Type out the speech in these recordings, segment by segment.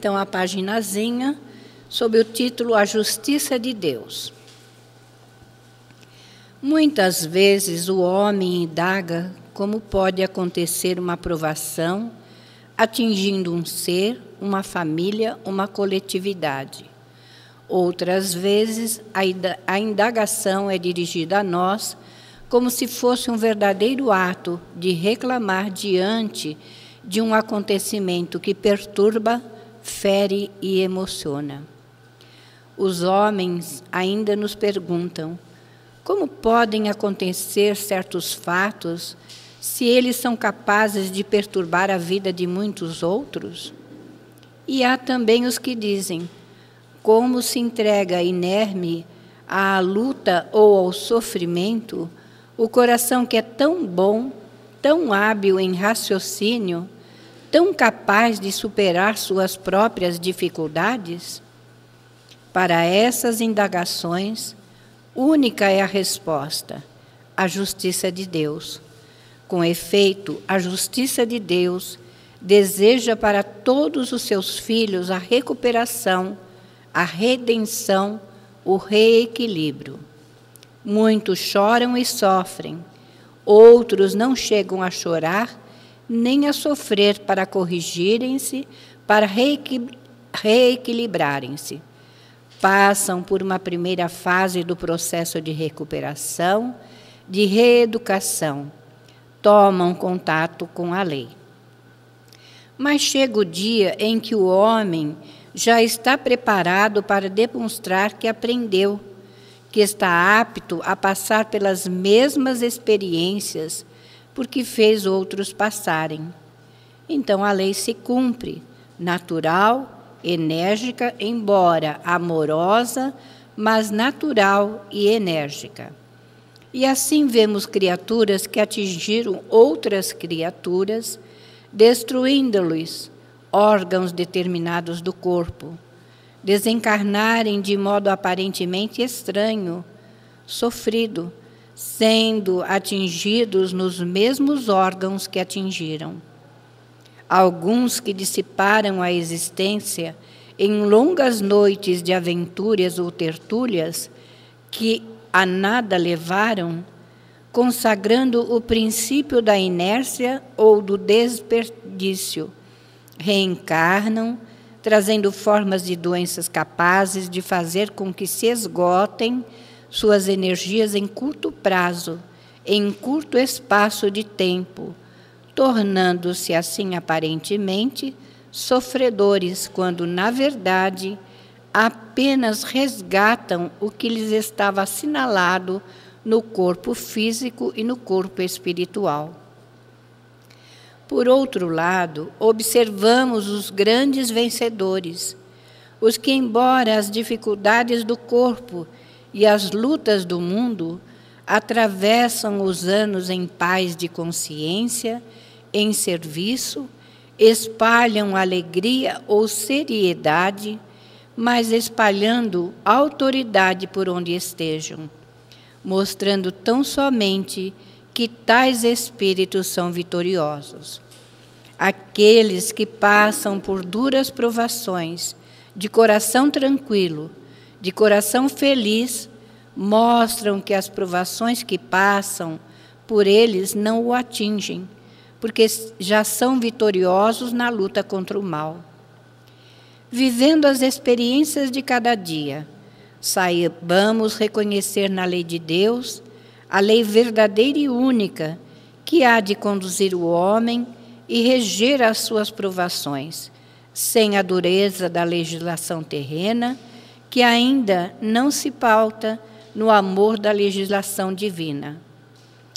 então a paginazinha sob o título A Justiça de Deus. Muitas vezes o homem indaga como pode acontecer uma provação atingindo um ser, uma família, uma coletividade. Outras vezes a indagação é dirigida a nós como se fosse um verdadeiro ato de reclamar diante de um acontecimento que perturba, fere e emociona. Os homens ainda nos perguntam como podem acontecer certos fatos se eles são capazes de perturbar a vida de muitos outros? E há também os que dizem como se entrega inerme à luta ou ao sofrimento o coração que é tão bom, tão hábil em raciocínio, tão capaz de superar suas próprias dificuldades? Para essas indagações, única é a resposta: a justiça de Deus. Com efeito, a justiça de Deus deseja para todos os seus filhos a recuperação, a redenção, o reequilíbrio. Muitos choram e sofrem, outros não chegam a chorar nem a sofrer para corrigirem-se, para reequilibrarem-se. Passam por uma primeira fase do processo de recuperação, de reeducação, tomam contato com a lei. Mas chega o dia em que o homem já está preparado para demonstrar que aprendeu, que está apto a passar pelas mesmas experiências porque fez outros passarem. Então a lei se cumpre, natural, enérgica, embora amorosa, mas natural e enérgica. E assim vemos criaturas que atingiram outras criaturas, destruindo-lhes órgãos determinados do corpo, desencarnarem de modo aparentemente estranho, sofrido, sendo atingidos nos mesmos órgãos que atingiram. Alguns que dissiparam a existência em longas noites de aventuras ou tertúlias que a nada levaram, consagrando o princípio da inércia ou do desperdício, reencarnam, trazendo formas de doenças capazes de fazer com que se esgotem suas energias em curto prazo, em curto espaço de tempo, tornando-se assim aparentemente sofredores, quando, na verdade, apenas resgatam o que lhes estava assinalado no corpo físico e no corpo espiritual. Por outro lado, observamos os grandes vencedores, os que, embora as dificuldades do corpo e as lutas do mundo, atravessam os anos em paz de consciência, em serviço, espalham alegria ou seriedade, mas espalhando autoridade por onde estejam, mostrando tão somente que tais espíritos são vitoriosos. Aqueles que passam por duras provações, de coração tranquilo, de coração feliz, mostram que as provações que passam por eles não o atingem, porque já são vitoriosos na luta contra o mal. Vivendo as experiências de cada dia, saibamos reconhecer na lei de Deus a lei verdadeira e única que há de conduzir o homem e reger as suas provações, sem a dureza da legislação terrena, que ainda não se pauta no amor da legislação divina.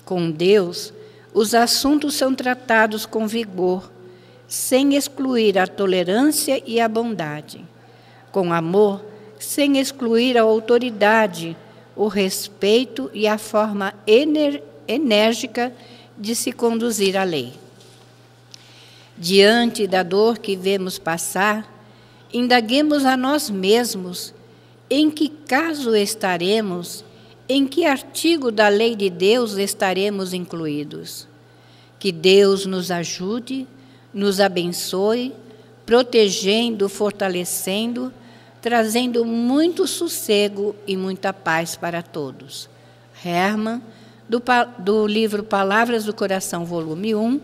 Com Deus, os assuntos são tratados com vigor, sem excluir a tolerância e a bondade. Com amor, sem excluir a autoridade, o respeito e a forma enérgica de se conduzir a lei. Diante da dor que vemos passar, indaguemos a nós mesmos em que caso estaremos, em que artigo da lei de Deus estaremos incluídos. Que Deus nos ajude, nos abençoe, protegendo, fortalecendo, trazendo muito sossego e muita paz para todos. Hermann, do livro Palavras do Coração, volume 1,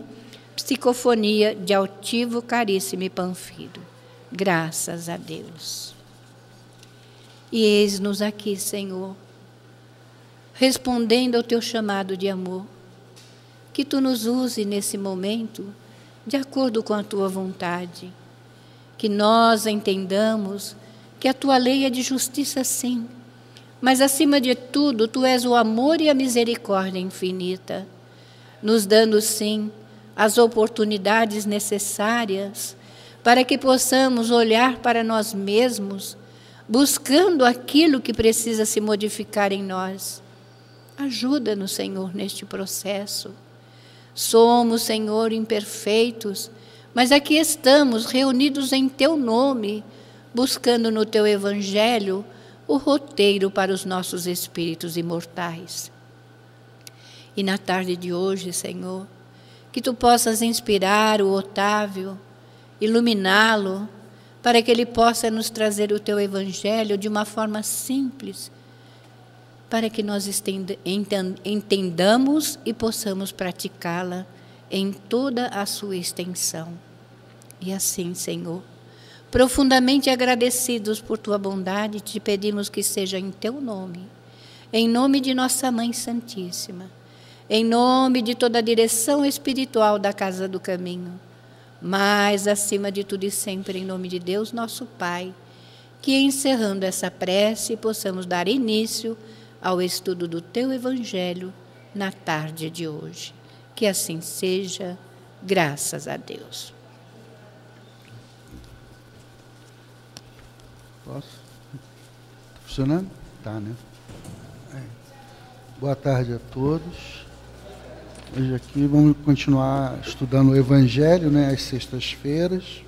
Psicofonia de Altivo Caríssimo Panfiro. Graças a Deus. E eis-nos aqui, Senhor, respondendo ao teu chamado de amor, que tu nos use nesse momento, de acordo com a tua vontade, que nós entendamos que a tua lei é de justiça, sim, mas acima de tudo, tu és o amor e a misericórdia infinita, nos dando, sim, as oportunidades necessárias para que possamos olhar para nós mesmos, buscando aquilo que precisa se modificar em nós. Ajuda-nos, Senhor, neste processo. Somos, Senhor, imperfeitos, mas aqui estamos reunidos em teu nome, buscando no teu evangelho o roteiro para os nossos espíritos imortais. E na tarde de hoje, Senhor, que tu possas inspirar o Otávio, iluminá-lo, para que ele possa nos trazer o teu evangelho de uma forma simples, para que nós entendamos e possamos praticá-la em toda a sua extensão. E assim, Senhor, profundamente agradecidos por tua bondade, te pedimos que seja em teu nome, em nome de nossa Mãe Santíssima, em nome de toda a direção espiritual da Casa do Caminho, mas, acima de tudo e sempre, em nome de Deus, nosso Pai, que, encerrando essa prece, possamos dar início ao estudo do teu Evangelho na tarde de hoje. Que assim seja, graças a Deus. Posso? Está funcionando? Tá, né? Boa tarde a todos. Hoje aqui vamos continuar estudando o Evangelho, né, às sextas-feiras,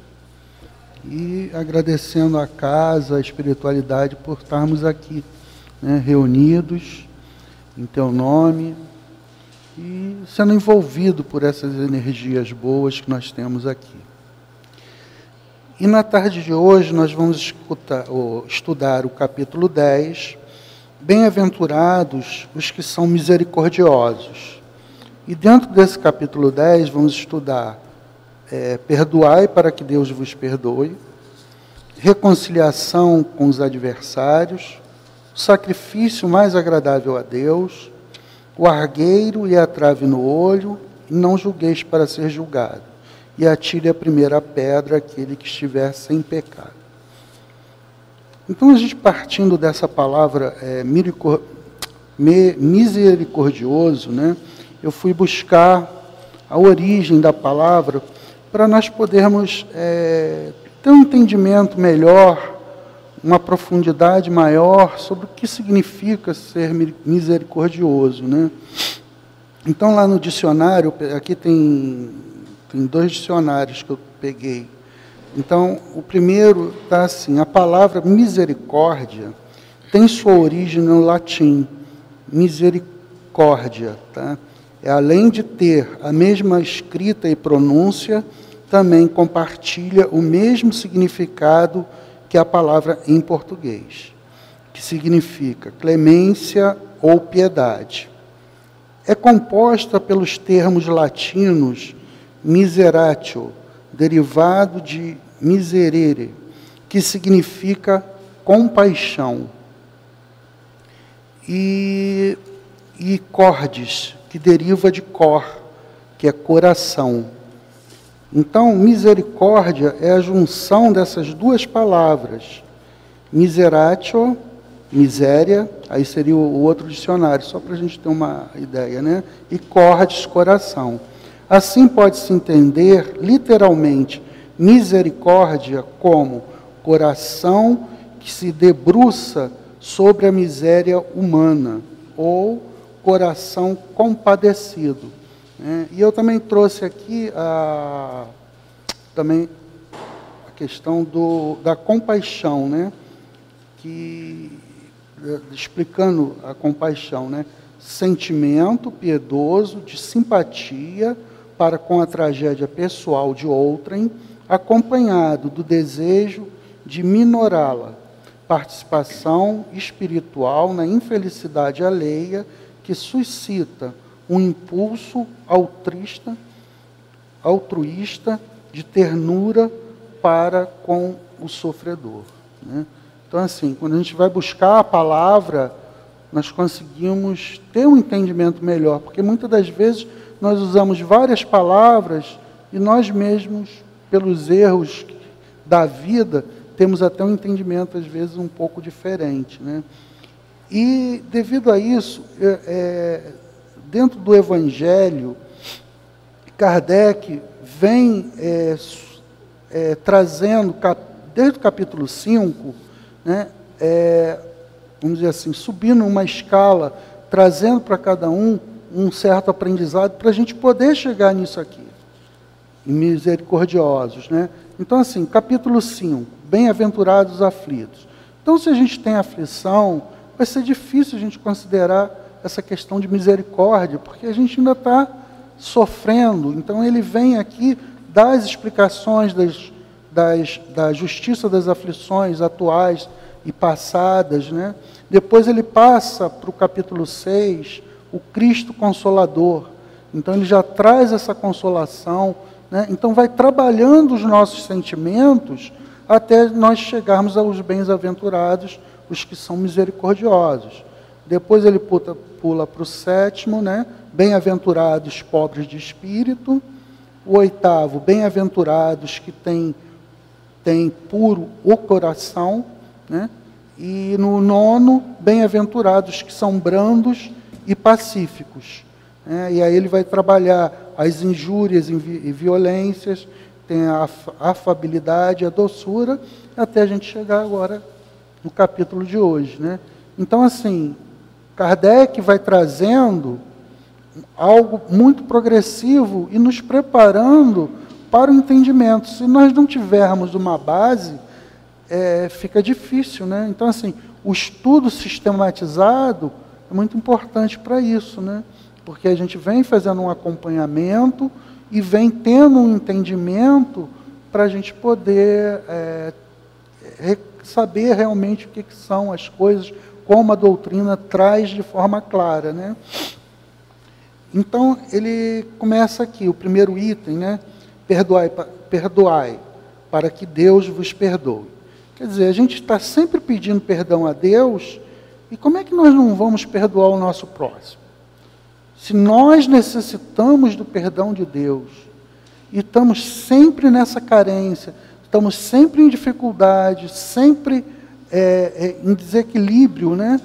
e agradecendo a casa, a espiritualidade por estarmos aqui, né, reunidos em teu nome e sendo envolvido por essas energias boas que nós temos aqui. E na tarde de hoje nós vamos estudar o capítulo 10, Bem-aventurados os que são misericordiosos. E dentro desse capítulo 10 vamos estudar perdoai para que Deus vos perdoe, reconciliação com os adversários, o sacrifício mais agradável a Deus, o argueiro e a trave no olho, e não julgueis para ser julgado, e atire a primeira pedra aquele que estiver sem pecado. Então, a gente partindo dessa palavra misericordioso, né, eu fui buscar a origem da palavra para nós podermos ter um entendimento melhor, uma profundidade maior sobre o que significa ser misericordioso, né? Então, lá no dicionário, aqui tem 2 dicionários que eu peguei. Então, o primeiro está assim: a palavra misericórdia tem sua origem no latim, misericórdia, tá? Além de ter a mesma escrita e pronúncia, também compartilha o mesmo significado que a palavra em português, que significa clemência ou piedade. É composta pelos termos latinos miseratio, derivado de miserere, que significa compaixão, e cordis, que deriva de cor, que é coração. Então, misericórdia é a junção dessas 2 palavras. Miseratio, miséria, aí seria o outro dicionário, só para a gente ter uma ideia, né? E cordis, coração. Assim pode-se entender, literalmente, misericórdia como coração que se debruça sobre a miséria humana, ou coração compadecido. E eu também trouxe aqui também a questão da compaixão, né? Explicando a compaixão, né? Sentimento piedoso de simpatia para com a tragédia pessoal de outrem acompanhado do desejo de minorá-la, participação espiritual na infelicidade alheia que suscita um impulso altruísta de ternura para com o sofredor, né? Então, assim, quando a gente vai buscar a palavra, nós conseguimos ter um entendimento melhor, porque muitas das vezes nós usamos várias palavras e nós mesmos, pelos erros da vida, temos até um entendimento, às vezes, um pouco diferente, né? E, devido a isso, dentro do Evangelho, Kardec vem trazendo, desde o capítulo 5, né, vamos dizer assim, subindo uma escala, trazendo para cada um certo aprendizado, para a gente poder chegar nisso aqui, misericordiosos, né? Então, assim, capítulo 5, bem-aventurados os aflitos. Então, se a gente tem aflição, vai ser difícil a gente considerar essa questão de misericórdia, porque a gente ainda está sofrendo. Então, ele vem aqui dar as explicações da justiça das aflições atuais e passadas, né? Depois ele passa para o capítulo 6, o Cristo Consolador. Então ele já traz essa consolação, né? Então vai trabalhando os nossos sentimentos até nós chegarmos aos bem-aventurados, os que são misericordiosos. Depois ele pula para o 7º, né? Bem-aventurados pobres de espírito. O 8º, bem-aventurados que têm puro o coração, né? E no 9º, bem-aventurados que são brandos e pacíficos, né? E aí ele vai trabalhar as injúrias e violências, tem a afabilidade, a doçura, até a gente chegar agora no capítulo de hoje, né? Então, assim, Kardec vai trazendo algo muito progressivo e nos preparando para o entendimento. Se nós não tivermos uma base, fica difícil, né? Então, assim, o estudo sistematizado é muito importante para isso, né? Porque a gente vem fazendo um acompanhamento e vem tendo um entendimento para a gente poder saber realmente o que são as coisas, como a doutrina traz de forma clara, né? Então, ele começa aqui, o primeiro item, né? Perdoai, para que Deus vos perdoe. Quer dizer, a gente está sempre pedindo perdão a Deus, e como é que nós não vamos perdoar o nosso próximo? Se nós necessitamos do perdão de Deus, e estamos sempre nessa carência, estamos sempre em dificuldade, sempre em desequilíbrio, né?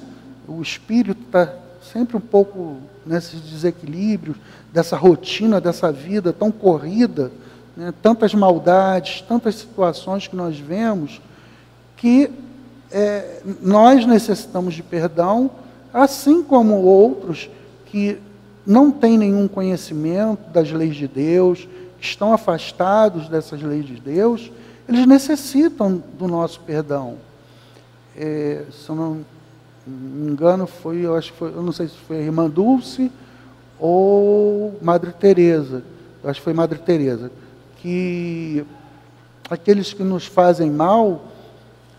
O espírito está sempre um pouco nesses desequilíbrios, dessa rotina, dessa vida tão corrida, né? Tantas maldades, tantas situações que nós vemos, que nós necessitamos de perdão, assim como outros que não têm nenhum conhecimento das leis de Deus, que estão afastados dessas leis de Deus, eles necessitam do nosso perdão. Se eu não me engano, eu não sei se foi a Irmã Dulce ou Madre Teresa, eu acho que foi Madre Teresa, que aqueles que nos fazem mal,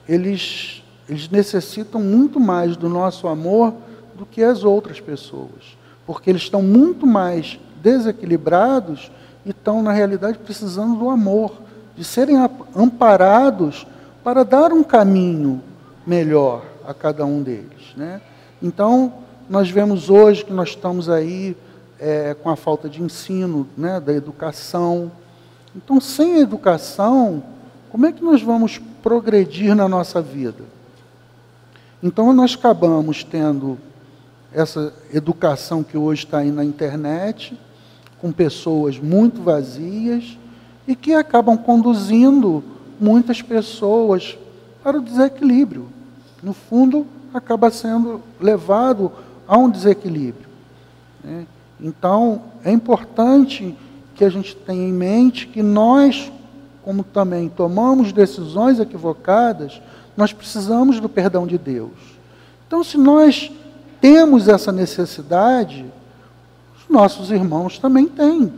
eles necessitam muito mais do nosso amor do que as outras pessoas, porque eles estão muito mais desequilibrados e estão, na realidade, precisando do amor, de serem amparados para dar um caminho melhor a cada um deles, né? Então, nós vemos hoje que nós estamos aí com a falta de ensino, né, da educação. Então, sem educação, como é que nós vamos progredir na nossa vida? Então, nós acabamos tendo essa educação que hoje está aí na internet, com pessoas muito vazias, e que acabam conduzindo muitas pessoas para o desequilíbrio. No fundo, acaba sendo levado a um desequilíbrio, né? Então, é importante que a gente tenha em mente que nós, como também tomamos decisões equivocadas, nós precisamos do perdão de Deus. Então, se nós temos essa necessidade, os nossos irmãos também têm.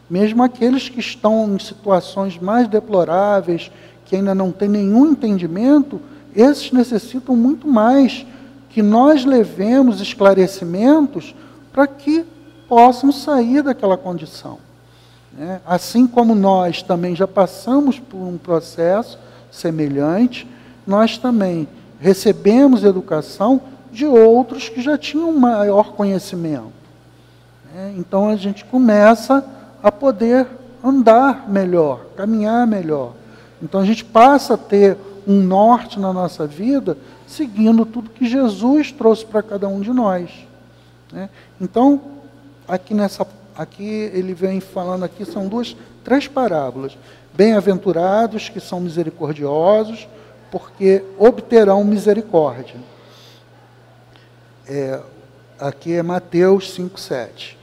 Mesmo aqueles que estão em situações mais deploráveis, que ainda não têm nenhum entendimento, esses necessitam muito mais que nós levemos esclarecimentos para que possam sair daquela condição. Assim como nós também já passamos por um processo semelhante, nós também recebemos educação de outros que já tinham maior conhecimento. Então a gente começa a poder andar melhor, caminhar melhor. Então a gente passa a ter um norte na nossa vida, seguindo tudo que Jesus trouxe para cada um de nós. Então, aqui ele vem falando aqui, são três parábolas. Bem-aventurados que são misericordiosos, porque obterão misericórdia. Aqui é Mateus 5,7.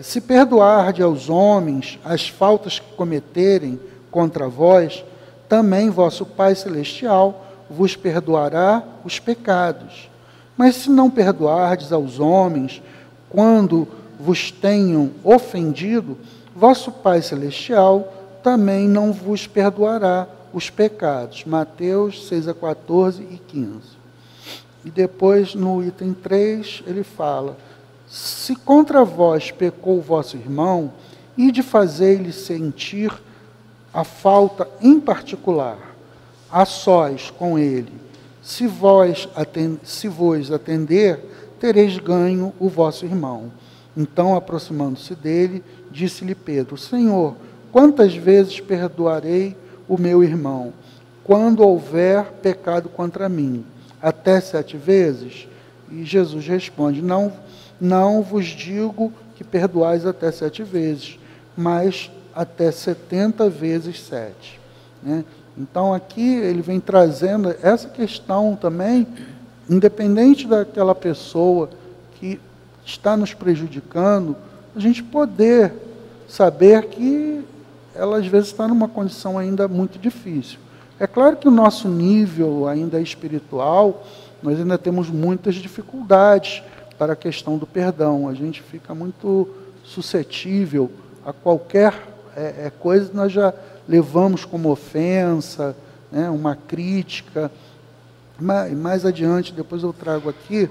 Se perdoardes aos homens as faltas que cometerem contra vós, também vosso Pai Celestial vos perdoará os pecados. Mas se não perdoardes aos homens quando vos tenham ofendido, vosso Pai Celestial também não vos perdoará os pecados. Mateus 6:14 e 15. E depois, no item 3, ele fala: se contra vós pecou o vosso irmão, ide fazer-lhe sentir a falta em particular, a sós com ele. Se vos atender, tereis ganho o vosso irmão. Então, aproximando-se dele, disse-lhe Pedro: Senhor, quantas vezes perdoarei o meu irmão, quando houver pecado contra mim? Até 7 vezes? E Jesus responde: Não vos digo que perdoais até 7 vezes, mas até 70 vezes 7. Então aqui ele vem trazendo essa questão também, independente daquela pessoa que está nos prejudicando, a gente poder saber que ela às vezes está numa condição ainda muito difícil. É claro que o nosso nível ainda é espiritual, nós ainda temos muitas dificuldades para a questão do perdão. A gente fica muito suscetível a qualquer coisa, nós já levamos como ofensa, uma crítica. Mais adiante, depois eu trago aqui,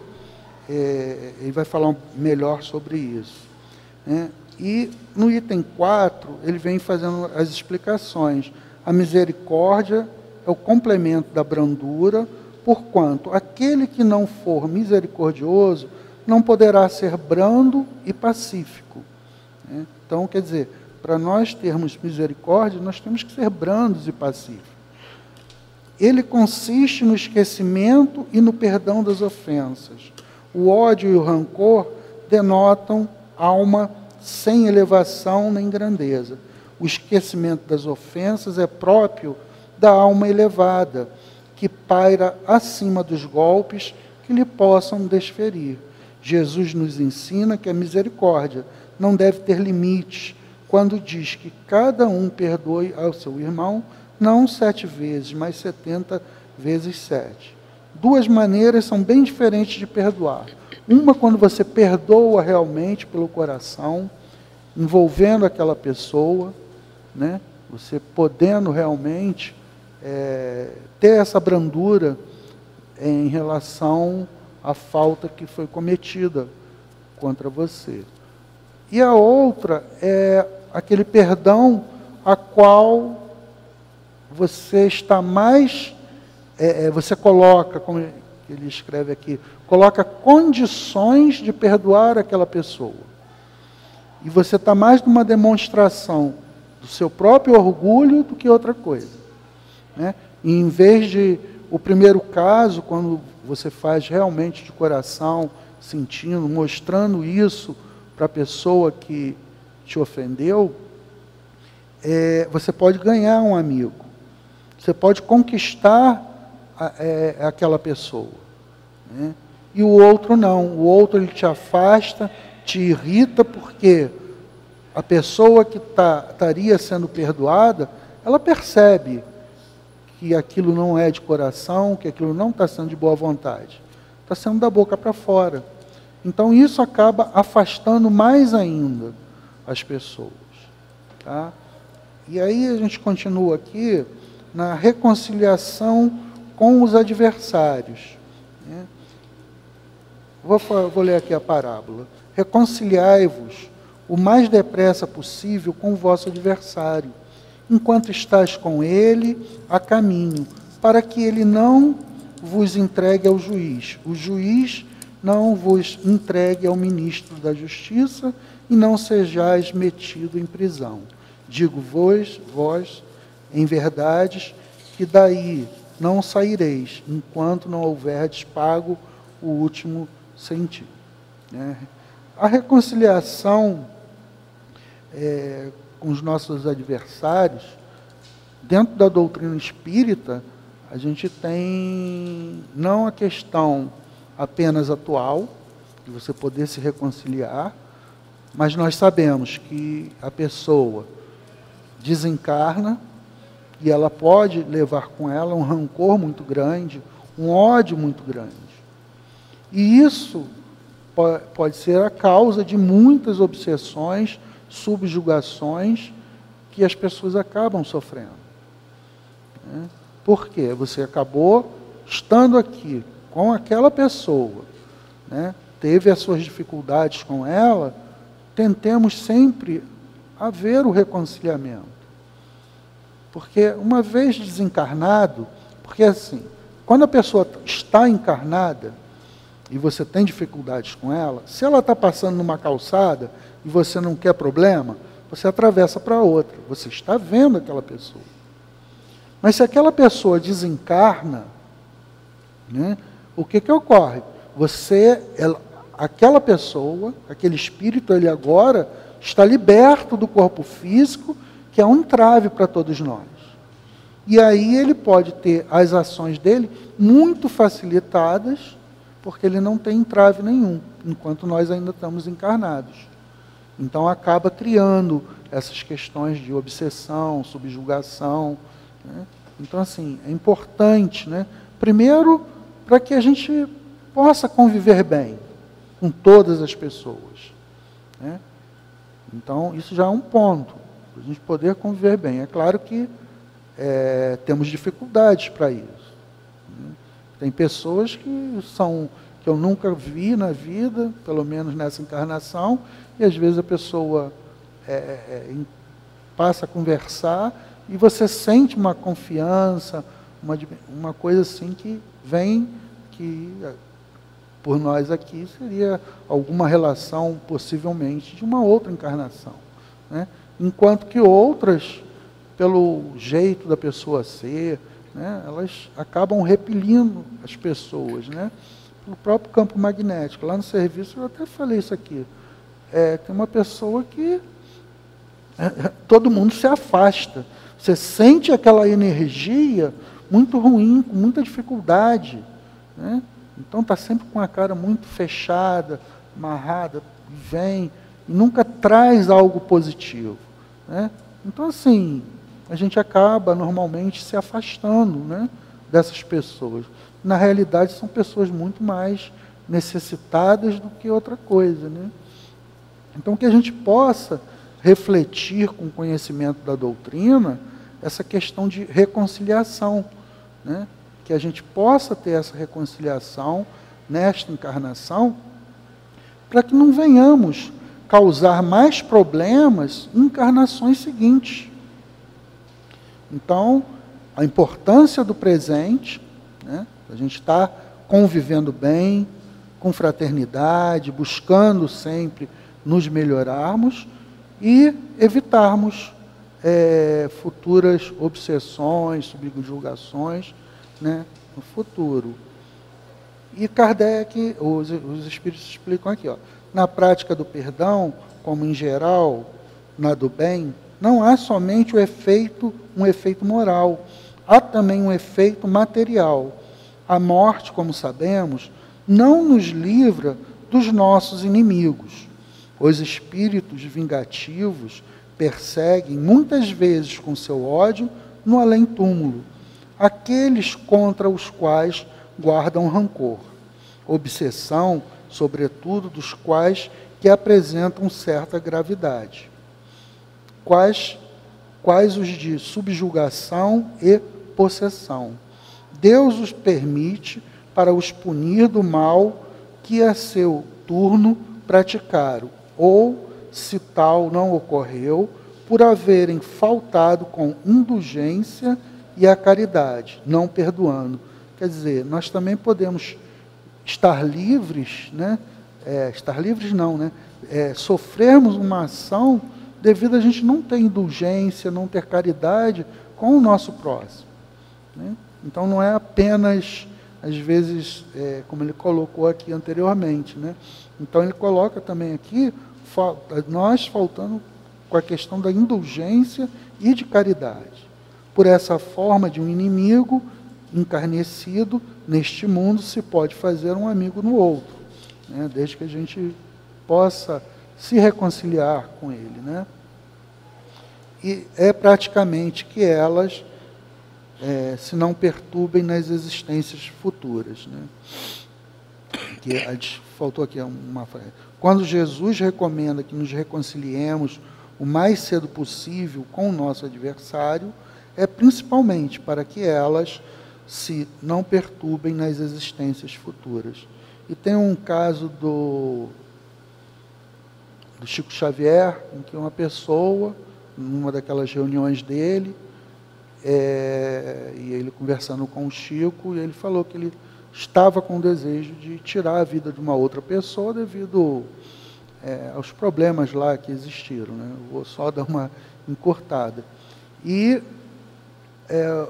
ele vai falar melhor sobre isso. E no item 4, ele vem fazendo as explicações. A misericórdia é o complemento da brandura, porquanto aquele que não for misericordioso não poderá ser brando e pacífico. Então, quer dizer, para nós termos misericórdia, nós temos que ser brandos e pacíficos. Ele consiste no esquecimento e no perdão das ofensas. O ódio e o rancor denotam alma sem elevação nem grandeza. O esquecimento das ofensas é próprio da alma elevada, que paira acima dos golpes que lhe possam desferir. Jesus nos ensina que a misericórdia não deve ter limites, quando diz que cada um perdoe ao seu irmão, não 7 vezes, mas 70 vezes 7. 2 maneiras são bem diferentes de perdoar. Uma, quando você perdoa realmente pelo coração, envolvendo aquela pessoa, você podendo realmente ter essa brandura em relação à falta que foi cometida contra você. E a outra é aquele perdão a qual você está mais, você coloca, como ele escreve aqui, coloca condições de perdoar aquela pessoa. E você está mais numa demonstração do seu próprio orgulho do que outra coisa. E em vez de, o primeiro caso, quando você faz realmente de coração, sentindo, mostrando isso para a pessoa que te ofendeu, você pode ganhar um amigo. Você pode conquistar aquela pessoa. E o outro não. O outro ele te afasta, te irrita, porque a pessoa que estaria sendo perdoada, ela percebe que aquilo não é de coração, que aquilo não está sendo de boa vontade. Está sendo da boca para fora. Então isso acaba afastando mais ainda as pessoas. Tá? E aí a gente continua aqui na reconciliação com os adversários. Né? Vou ler aqui a parábola. Reconciliai-vos o mais depressa possível com o vosso adversário, enquanto estáis com ele a caminho, para que ele não vos entregue ao juiz. O juiz não vos entregue ao ministro da justiça e não sejais metido em prisão. Digo-vos, vós, em verdade, que daí não saireis, enquanto não houverdes pago o último centimo. Né? A reconciliação com os nossos adversários, dentro da doutrina espírita, a gente tem não a questão apenas atual, de você poder se reconciliar, mas nós sabemos que a pessoa desencarna e ela pode levar com ela um rancor muito grande, um ódio muito grande. E isso pode ser a causa de muitas obsessões, subjugações que as pessoas acabam sofrendo. Né? Por quê? Você acabou estando aqui com aquela pessoa, né? Teve as suas dificuldades com ela, tentemos sempre haver o reconciliamento. Porque uma vez desencarnado, porque assim, quando a pessoa está encarnada e você tem dificuldades com ela, se ela está passando numa calçada e você não quer problema, você atravessa para outra, você está vendo aquela pessoa. Mas se aquela pessoa desencarna, né, o que ocorre? Aquela pessoa, aquele espírito, ele agora está liberto do corpo físico, que é um entrave para todos nós. E aí ele pode ter as ações dele muito facilitadas, porque ele não tem entrave nenhum, enquanto nós ainda estamos encarnados. Então acaba criando essas questões de obsessão, subjugação. Né? Então, assim, é importante, né? Primeiro, para que a gente possa conviver bem com todas as pessoas. Né? Então, isso já é um ponto, para a gente poder conviver bem. É claro que temos dificuldades para isso. Né? Tem pessoas que eu nunca vi na vida, pelo menos nessa encarnação, e às vezes a pessoa passa a conversar e você sente uma confiança, uma coisa assim que vem, que por nós aqui seria alguma relação, possivelmente, de uma outra encarnação. Né? Enquanto que outras, pelo jeito da pessoa ser, né, elas acabam repelindo as pessoas, né? Pelo próprio campo magnético. Lá no serviço eu até falei isso aqui. Tem uma pessoa que todo mundo se afasta. Você sente aquela energia muito ruim, com muita dificuldade. Né? Então está sempre com a cara muito fechada, amarrada, vem, e nunca traz algo positivo. Né? Então, assim, a gente acaba normalmente se afastando, né, dessas pessoas. Na realidade, são pessoas muito mais necessitadas do que outra coisa. Né? Então, que a gente possa refletir com o conhecimento da doutrina essa questão de reconciliação, né? Que a gente possa ter essa reconciliação nesta encarnação, para que não venhamos causar mais problemas em encarnações seguintes. Então, a importância do presente, né? A gente está convivendo bem, com fraternidade, buscando sempre nos melhorarmos e evitarmos futuras obsessões, subjugações, né, no futuro. E Kardec, os espíritos explicam aqui, ó, na prática do perdão, como em geral, na do bem, não há somente um efeito moral, há também um efeito material. A morte, como sabemos, não nos livra dos nossos inimigos. Os espíritos vingativos perseguem, muitas vezes com seu ódio, no além-túmulo, aqueles contra os quais guardam rancor, obsessão, sobretudo dos quais que apresentam certa gravidade. quais os de subjugação e possessão. Deus os permite para os punir do mal que a seu turno praticaram, ou, se tal não ocorreu, por haverem faltado com indulgência e a caridade, não perdoando. Quer dizer, nós também podemos estar livres, né? Estar livres não, né? Sofrermos uma ação devido a gente não ter indulgência, não ter caridade com o nosso próximo, né? Então não é apenas, às vezes, como ele colocou aqui anteriormente, né? Então ele coloca também aqui, nós faltando com a questão da indulgência e de caridade. Por essa forma de um inimigo encarnecido neste mundo se pode fazer um amigo no outro, né? Desde que a gente possa se reconciliar com ele, né? E é praticamente que elas se não perturbem nas existências futuras, né? Faltou aqui uma frase. Quando Jesus recomenda que nos reconciliemos o mais cedo possível com o nosso adversário, é principalmente para que elas se não perturbem nas existências futuras. E tem um caso do Chico Xavier, em que uma pessoa, numa daquelas reuniões dele, e ele conversando com o Chico, e ele falou que ele estava com o desejo de tirar a vida de uma outra pessoa devido aos problemas lá que existiram, né? Eu vou só dar uma encurtada. E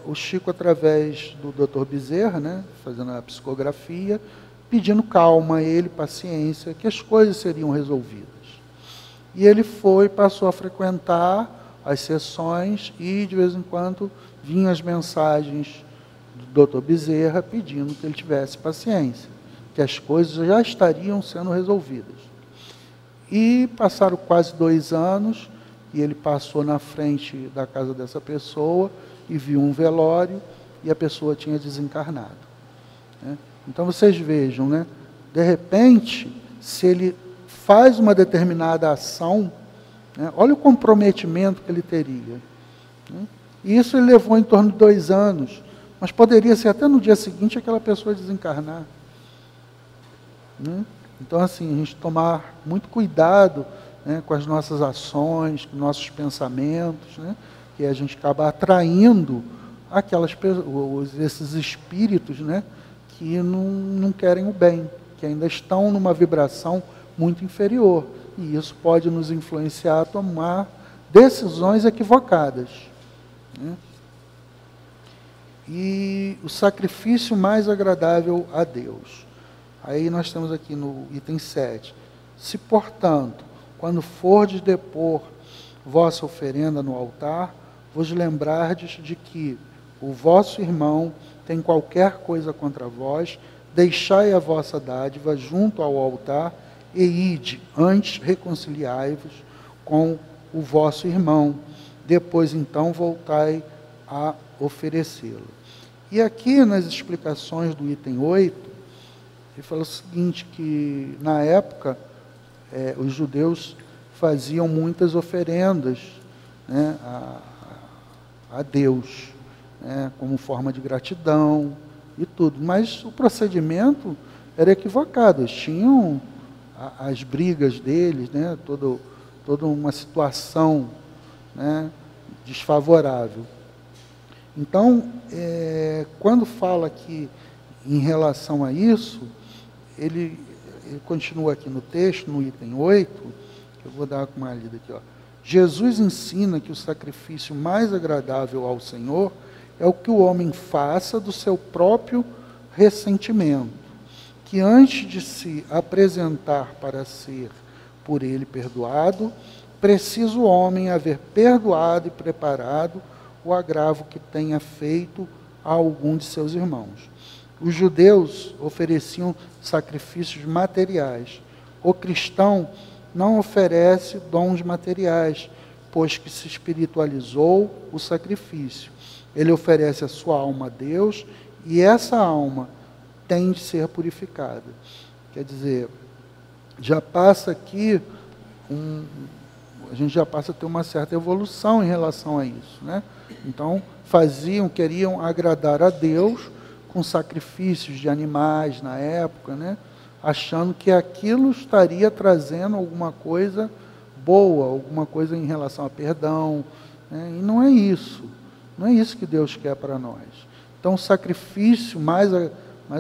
o Chico, através do Dr. Bezerra, né, fazendo a psicografia, pedindo calma a ele, paciência, que as coisas seriam resolvidas. E ele passou a frequentar as sessões e, de vez em quando, vinham as mensagens do Dr. Bezerra pedindo que ele tivesse paciência, que as coisas já estariam sendo resolvidas. E passaram quase 2 anos, e ele passou na frente da casa dessa pessoa e viu um velório, e a pessoa tinha desencarnado, né? Então vocês vejam, né? De repente, se ele faz uma determinada ação, né, olha o comprometimento que ele teria, né? E isso ele levou em torno de 2 anos, mas poderia ser até no dia seguinte aquela pessoa desencarnar, né? Então, assim, a gente tomar muito cuidado, né, com as nossas ações, com nossos pensamentos, né, que a gente acaba atraindo aquelas pessoas, esses espíritos, né, que não querem o bem, que ainda estão numa vibração muito inferior. E isso pode nos influenciar a tomar decisões equivocadas, né? E o sacrifício mais agradável a Deus. Aí nós temos aqui no item 7. Se, portanto, quando fordes depor vossa oferenda no altar, vos lembrardes de que o vosso irmão tem qualquer coisa contra vós, deixai a vossa dádiva junto ao altar e ide, antes reconciliai-vos com o vosso irmão, depois então voltai a oferecê-lo. E aqui nas explicações do item 8, ele fala o seguinte, que na época os judeus faziam muitas oferendas, né, a Deus, né, como forma de gratidão e tudo. Mas o procedimento era equivocado. Eles tinham as brigas deles, né, toda uma situação, né, desfavorável. Então, quando fala aqui em relação a isso, ele continua aqui no texto, no item 8, que eu vou dar uma lida aqui, ó. Jesus ensina que o sacrifício mais agradável ao Senhor é o que o homem faça do seu próprio ressentimento, que antes de se apresentar para ser por ele perdoado, precisa o homem haver perdoado e preparado o agravo que tenha feito a algum de seus irmãos. Os judeus ofereciam sacrifícios materiais. O cristão não oferece dons materiais, pois que se espiritualizou o sacrifício. Ele oferece a sua alma a Deus e essa alma tem de ser purificada. Quer dizer, já passa aqui a gente já passa a ter uma certa evolução em relação a isso, né? Então, queriam agradar a Deus com sacrifícios de animais na época, né? Achando que aquilo estaria trazendo alguma coisa boa, alguma coisa em relação a perdão, né? E não é isso. Não é isso que Deus quer para nós. Então, o sacrifício mais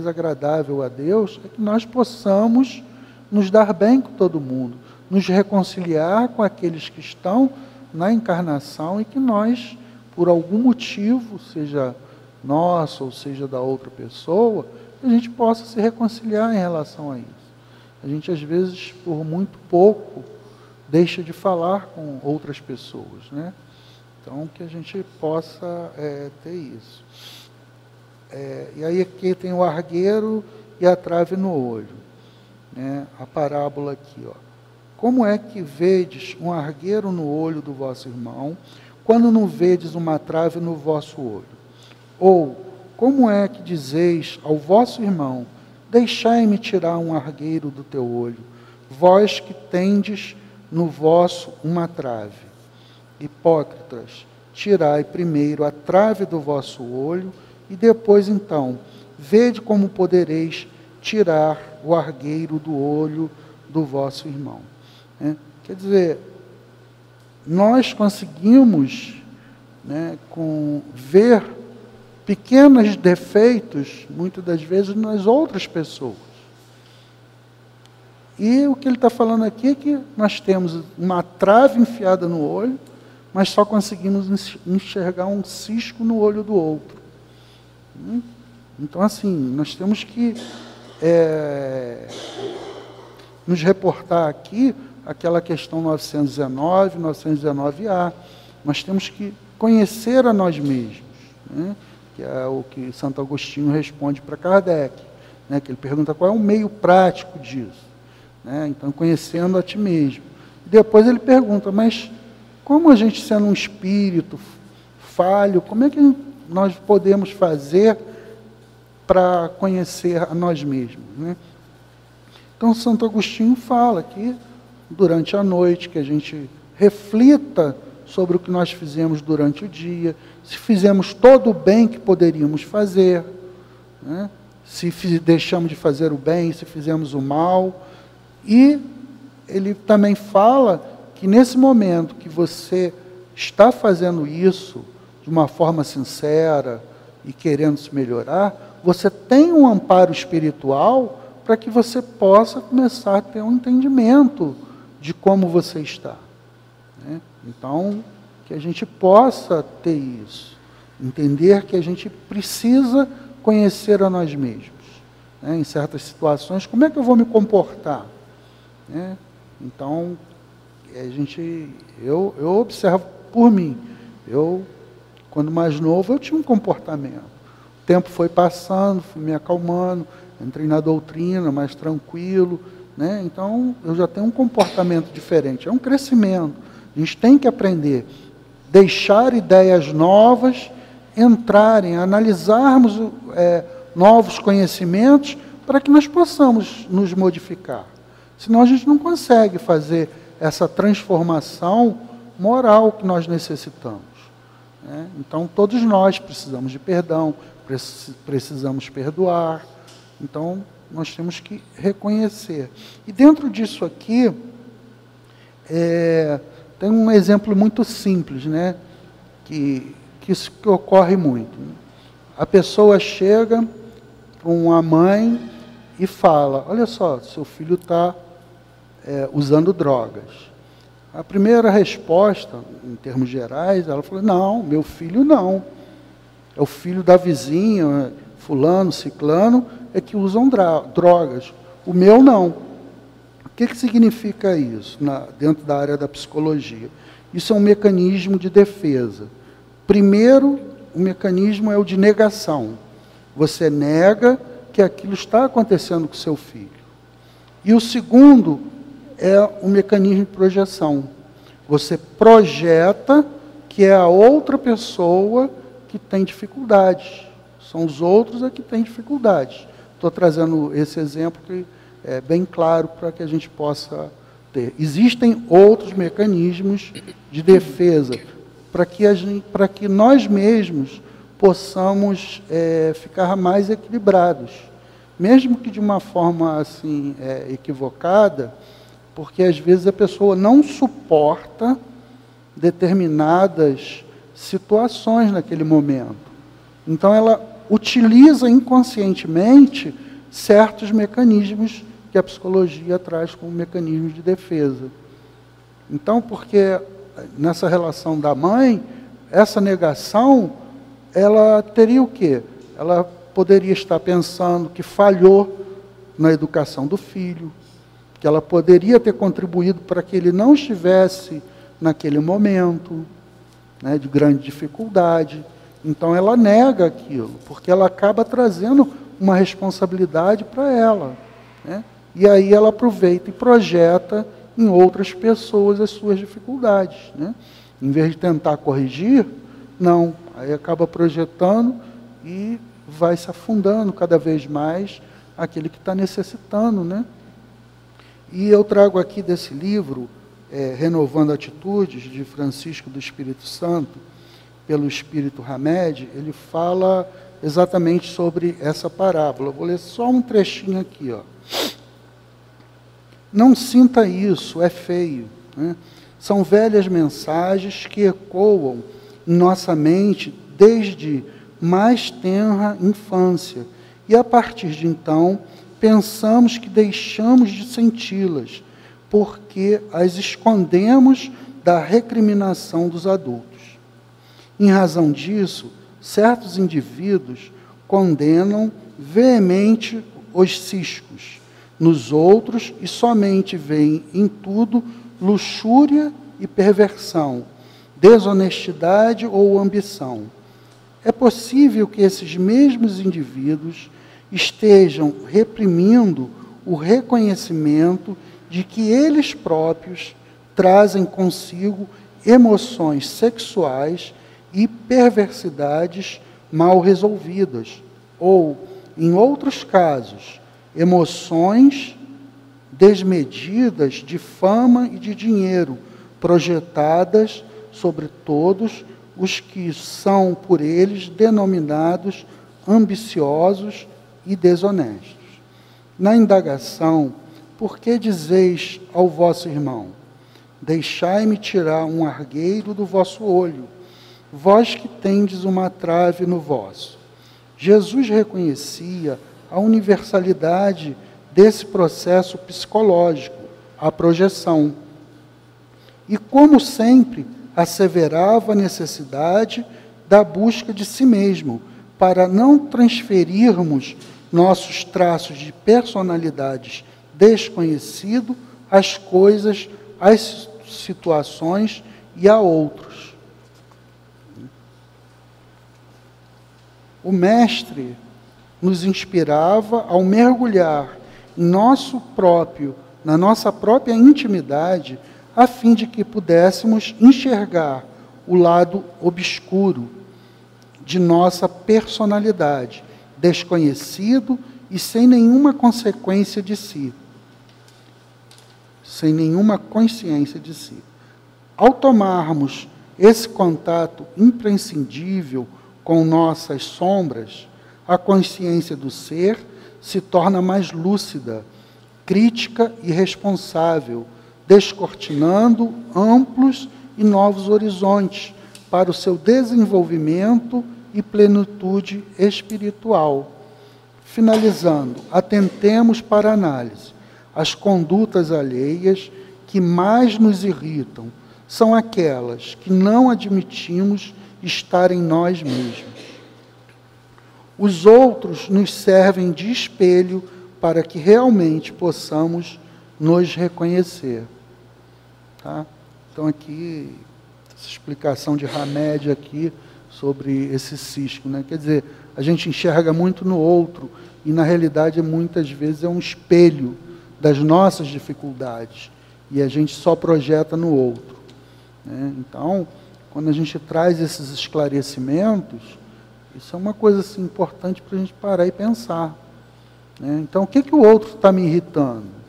agradável a Deus é que nós possamos nos dar bem com todo mundo, nos reconciliar com aqueles que estão na encarnação e que nós, por algum motivo, seja nosso ou seja da outra pessoa, a gente possa se reconciliar em relação a isso. A gente, às vezes, por muito pouco, deixa de falar com outras pessoas, né? Então, que a gente possa ter isso. E aí aqui tem o argueiro e a trave no olho, né? A parábola aqui, ó. Como é que vedes um argueiro no olho do vosso irmão, quando não vedes uma trave no vosso olho? Ou, como é que dizeis ao vosso irmão, deixai-me tirar um argueiro do teu olho, vós que tendes no vosso uma trave? Hipócritas, tirai primeiro a trave do vosso olho, e depois, então, vede como podereis tirar o argueiro do olho do vosso irmão. Quer dizer, nós conseguimos, né, ver pequenos defeitos, muitas das vezes, nas outras pessoas. E o que ele está falando aqui é que nós temos uma trave enfiada no olho, mas só conseguimos enxergar um cisco no olho do outro. Então, assim, nós temos que nos reportar aqui aquela questão 919, 919A. Nós temos que conhecer a nós mesmos, né? Que é o que Santo Agostinho responde para Kardec, né? Que ele pergunta qual é o meio prático disso, né? Então, conhecendo a ti mesmo. Depois ele pergunta, mas como a gente, sendo um espírito falho, como é que nós podemos fazer para conhecer a nós mesmos, né? Então, Santo Agostinho fala que, durante a noite, que a gente reflita sobre o que nós fizemos durante o dia, se fizemos todo o bem que poderíamos fazer, né? Se deixamos de fazer o bem, se fizemos o mal. E ele também fala que nesse momento que você está fazendo isso de uma forma sincera e querendo se melhorar, você tem um amparo espiritual para que você possa começar a ter um entendimento de como você está, né? Então, que a gente possa ter isso, entender que a gente precisa conhecer a nós mesmos, né? Em certas situações, como é que eu vou me comportar, né? Então, eu observo por mim, quando mais novo, eu tinha um comportamento. O tempo foi passando, fui me acalmando, entrei na doutrina, mais tranquilo, né? Então, eu já tenho um comportamento diferente. É um crescimento. A gente tem que aprender. Deixar ideias novas entrarem, analisarmos novos conhecimentos para que nós possamos nos modificar. Senão a gente não consegue fazer essa transformação moral que nós necessitamos, né? Então, todos nós precisamos de perdão, precisamos perdoar. Então, nós temos que reconhecer. E dentro disso aqui, tem um exemplo muito simples, né? Que ocorre muito. A pessoa chega para uma mãe e fala, olha só, seu filho está usando drogas. A primeira resposta, em termos gerais, ela falou, não, meu filho não. É o filho da vizinha, fulano, ciclano, é que usam drogas. O meu não. O que significa isso dentro da área da psicologia? Isso é um mecanismo de defesa. Primeiro, o mecanismo é o de negação. Você nega que aquilo está acontecendo com seu filho. E o segundo é o mecanismo de projeção. Você projeta que é a outra pessoa que tem dificuldades. São os outros que têm dificuldades. Estou trazendo esse exemplo que é bem claro para que a gente possa Existem outros mecanismos de defesa para que nós mesmos possamos ficar mais equilibrados, mesmo que de uma forma assim equivocada, porque às vezes a pessoa não suporta determinadas situações naquele momento. Então ela utiliza inconscientemente certos mecanismos que a psicologia traz como mecanismos de defesa. Então, porque nessa relação da mãe, essa negação, ela teria o quê? Ela poderia estar pensando que falhou na educação do filho, que ela poderia ter contribuído para que ele não estivesse naquele momento, né, de grande dificuldade. Então ela nega aquilo, porque ela acaba trazendo uma responsabilidade para ela, né? E aí ela aproveita e projeta em outras pessoas as suas dificuldades, né? Em vez de tentar corrigir, não, aí acaba projetando e vai se afundando cada vez mais aquele que está necessitando, né? E eu trago aqui desse livro, Renovando Atitudes, de Francisco do Espírito Santo, pelo Espírito Hamed, ele fala exatamente sobre essa parábola. Eu vou ler só um trechinho aqui, ó. Não sinta isso, é feio, né? São velhas mensagens que ecoam em nossa mente desde mais tenra infância, e a partir de então pensamos que deixamos de senti-las, porque as escondemos da recriminação dos adultos. Em razão disso, certos indivíduos condenam veemente os ciscos nos outros e somente veem em tudo luxúria e perversão, desonestidade ou ambição. É possível que esses mesmos indivíduos estejam reprimindo o reconhecimento de que eles próprios trazem consigo emoções sexuais e perversidades mal resolvidas, ou, em outros casos, emoções desmedidas de fama e de dinheiro, projetadas sobre todos os que são por eles denominados ambiciosos e desonestos. Na indagação, por que dizeis ao vosso irmão, deixai-me tirar um argueiro do vosso olho, vós que tendes uma trave no vosso? Jesus reconhecia a universalidade desse processo psicológico, a projeção. E, como sempre, asseverava a necessidade da busca de si mesmo, para não transferirmos nossos traços de personalidades desconhecido às coisas, às situações e a outros. O mestre nos inspirava ao mergulhar em na nossa própria intimidade, a fim de que pudéssemos enxergar o lado obscuro de nossa personalidade, desconhecido e sem nenhuma consequência de si, sem nenhuma consciência de si. Ao tomarmos esse contato imprescindível com nossas sombras, a consciência do ser se torna mais lúcida, crítica e responsável, descortinando amplos e novos horizontes para o seu desenvolvimento e plenitude espiritual. Finalizando, atentemos para a análise. As condutas alheias que mais nos irritam são aquelas que não admitimos estar em nós mesmos. Os outros nos servem de espelho para que realmente possamos nos reconhecer. Tá? Então aqui, essa explicação de Hamed aqui sobre esse cisco, né? Quer dizer, a gente enxerga muito no outro e na realidade muitas vezes é um espelho das nossas dificuldades e a gente só projeta no outro, né? Então, quando a gente traz esses esclarecimentos, isso é uma coisa assim, importante para a gente parar e pensar, né? Então, o que o outro está me irritando?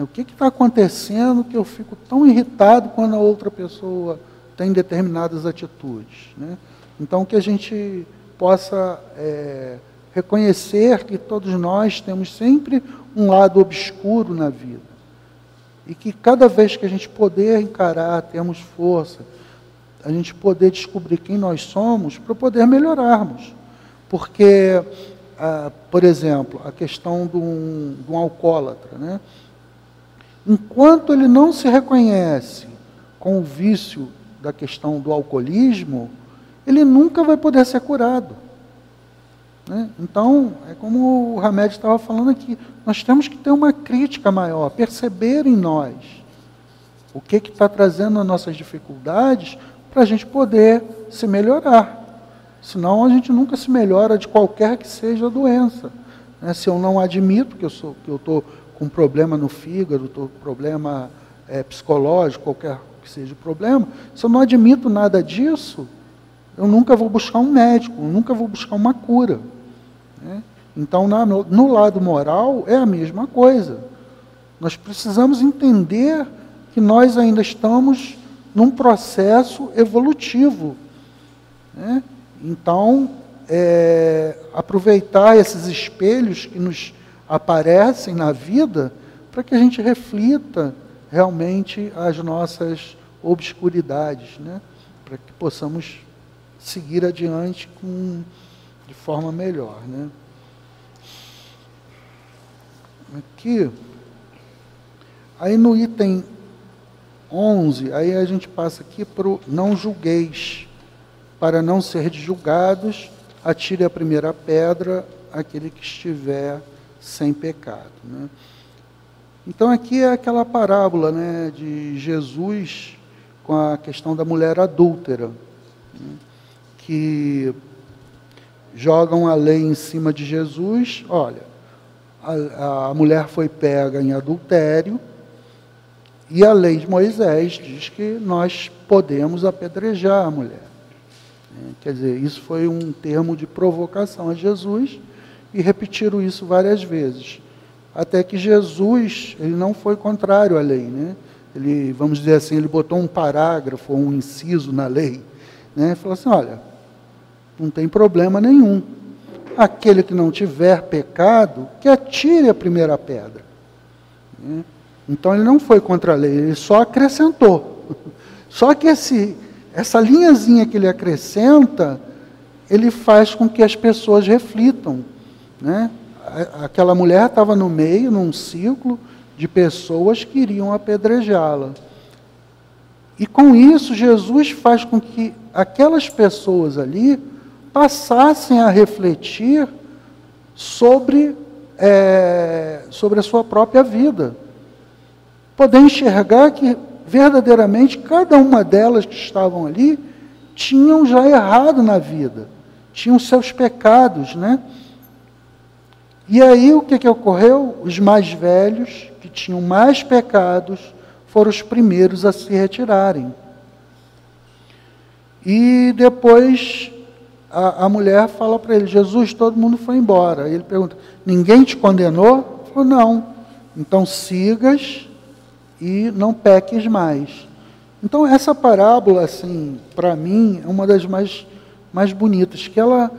O que está acontecendo que eu fico tão irritado quando a outra pessoa tem determinadas atitudes, né? Então, que a gente possa reconhecer que todos nós temos sempre um lado obscuro na vida. E que cada vez que a gente poder encarar, termos força, a gente poder descobrir quem nós somos para poder melhorarmos. Porque, por exemplo, a questão de um alcoólatra, né? Enquanto ele não se reconhece com o vício da questão do alcoolismo, ele nunca vai poder ser curado, né? Então, é como o Hamed estava falando aqui, nós temos que ter uma crítica maior, perceber em nós o que está trazendo as nossas dificuldades para a gente poder se melhorar. Senão a gente nunca se melhora de qualquer que seja a doença, né? Se eu não admito que eu estou com problema no fígado, estou com problema psicológico, qualquer que seja o problema, se eu não admito nada disso, eu nunca vou buscar um médico, eu nunca vou buscar uma cura, né? Então, no lado moral, é a mesma coisa. Nós precisamos entender que nós ainda estamos num processo evolutivo, né? Então, aproveitar esses espelhos que nos aparecem na vida para que a gente reflita realmente as nossas obscuridades, né? Para que possamos seguir adiante de forma melhor, né? Aqui, aí no item 11, aí a gente passa aqui para o não julgueis, para não ser julgados, atire a primeira pedra aquele que estiver sem pecado, né? Então aqui é aquela parábola, né, de Jesus com a questão da mulher adúltera, né, que jogam a lei em cima de Jesus. Olha, a mulher foi pega em adultério e a lei de Moisés diz que nós podemos apedrejar a mulher. Quer dizer, isso foi um termo de provocação a Jesus e repetiram isso várias vezes. Até que Jesus, ele não foi contrário à lei, né? Ele, vamos dizer assim, ele botou um parágrafo, um inciso na lei, né? Falou assim, olha, não tem problema nenhum. Aquele que não tiver pecado, que atire a primeira pedra, né? Então ele não foi contra a lei, ele só acrescentou. Só que essa linhazinha que ele acrescenta, ele faz com que as pessoas reflitam, né? Aquela mulher estava no meio, num ciclo de pessoas que iriam apedrejá-la. E com isso, Jesus faz com que aquelas pessoas ali passassem a refletir sobre a sua própria vida. Poder enxergar que, verdadeiramente, cada uma delas que estavam ali tinham já errado na vida, tinham seus pecados, né? E aí o que ocorreu? Os mais velhos, que tinham mais pecados, foram os primeiros a se retirarem. E depois a mulher fala para ele, Jesus, todo mundo foi embora. E ele pergunta, ninguém te condenou? Ele falou, não. Então sigas e não peques mais. Então essa parábola, assim, para mim, é uma das mais bonitas, que ela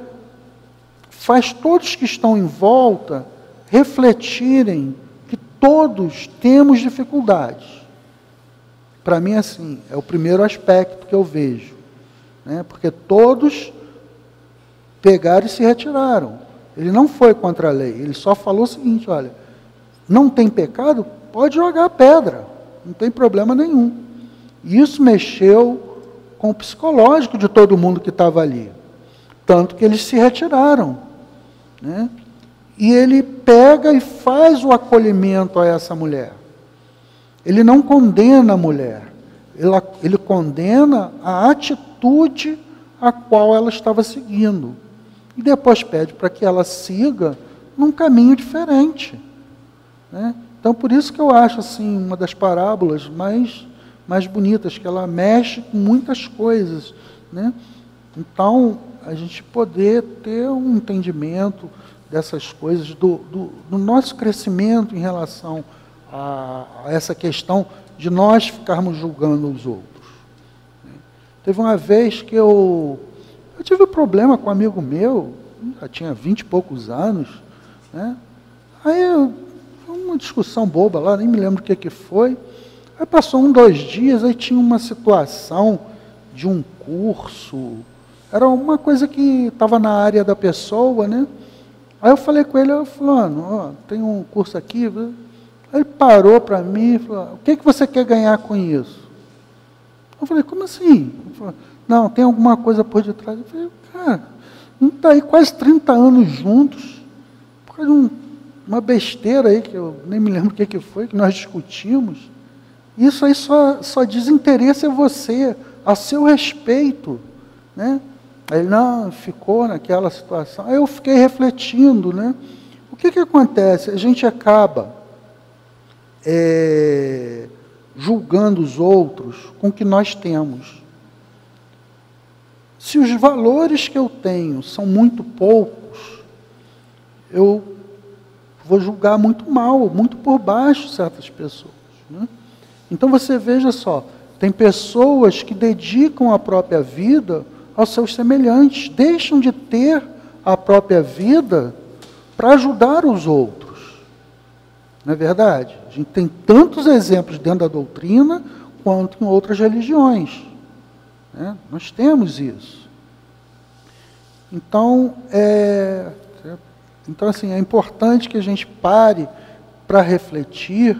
faz todos que estão em volta refletirem que todos temos dificuldades. Para mim, assim, é o primeiro aspecto que eu vejo, né? Porque todos pegaram e se retiraram. Ele não foi contra a lei, ele só falou o seguinte, olha, não tem pecado? Pode jogar a pedra, não tem problema nenhum. E isso mexeu com o psicológico de todo mundo que estava ali. Tanto que eles se retiraram, né? E ele pega e faz o acolhimento a essa mulher. Ele não condena a mulher, ele condena a atitude a qual ela estava seguindo. E depois pede para que ela siga num caminho diferente, né? Então, por isso que eu acho assim, uma das parábolas mais bonitas, que ela mexe com muitas coisas, né? Então, a gente poder ter um entendimento dessas coisas, do nosso crescimento em relação a essa questão de nós ficarmos julgando os outros. Teve uma vez que eu tive um problema com um amigo meu, já tinha 20 e poucos anos, né? Aí, uma discussão boba lá, nem me lembro o que foi. Aí passou 1, 2 dias, aí tinha uma situação de um curso, era uma coisa que estava na área da pessoa, né? Aí eu falei com ele, fulano, tem um curso aqui. Aí ele parou para mim e falou, o que você quer ganhar com isso? Eu falei, como assim? Ele falou, não, tem alguma coisa por detrás. Eu falei, cara, não está aí quase 30 anos juntos, por causa de uma besteira aí, que eu nem me lembro o que foi, que nós discutimos. Isso aí só desinteresse a você, a seu respeito, né? Aí ele, não, ficou naquela situação. Aí eu fiquei refletindo, né? O que acontece? A gente acaba julgando os outros com o que nós temos. Se os valores que eu tenho são muito poucos, eu vou julgar muito mal, muito por baixo certas pessoas, né? Então você veja só, tem pessoas que dedicam a própria vida aos seus semelhantes, deixam de ter a própria vida para ajudar os outros. Não é verdade? A gente tem tantos exemplos dentro da doutrina quanto em outras religiões, né? Nós temos isso. Então, assim, é importante que a gente pare para refletir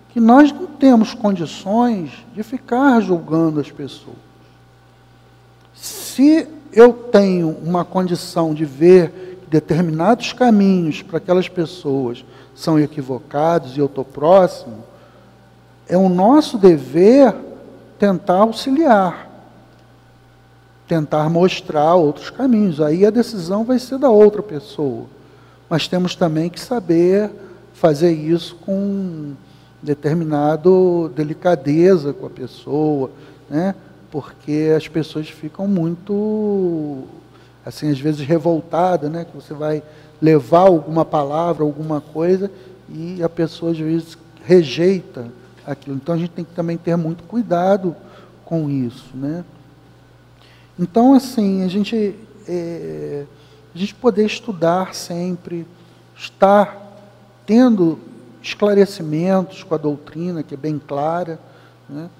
que nós não temos condições de ficar julgando as pessoas. Se eu tenho uma condição de ver que determinados caminhos para aquelas pessoas são equivocados e eu estou próximo, é o nosso dever tentar auxiliar, tentar mostrar outros caminhos. Aí a decisão vai ser da outra pessoa. Mas temos também que saber fazer isso com determinado delicadeza com a pessoa, né? Porque as pessoas ficam muito, assim, às vezes revoltadas, né? Que você vai levar alguma palavra, alguma coisa, e a pessoa às vezes rejeita aquilo. Então a gente tem que também ter muito cuidado com isso, né? Então, assim, a gente poder estudar sempre, estar tendo esclarecimentos com a doutrina, que é bem clara, né?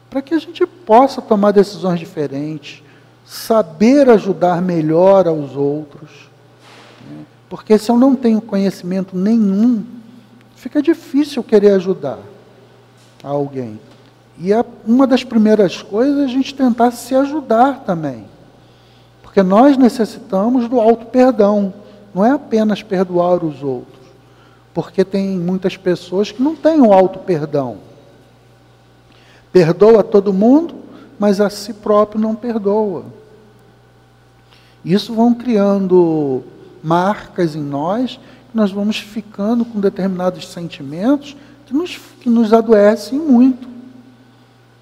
Para que a gente possa tomar decisões diferentes, saber ajudar melhor aos outros, né? Porque se eu não tenho conhecimento nenhum, fica difícil querer ajudar alguém. E uma das primeiras coisas é a gente tentar se ajudar também. Porque nós necessitamos do auto-perdão, não é apenas perdoar os outros. Porque tem muitas pessoas que não têm o auto-perdão. Perdoa todo mundo, mas a si próprio não perdoa. Isso vão criando marcas em nós, que nós vamos ficando com determinados sentimentos que nos adoecem muito,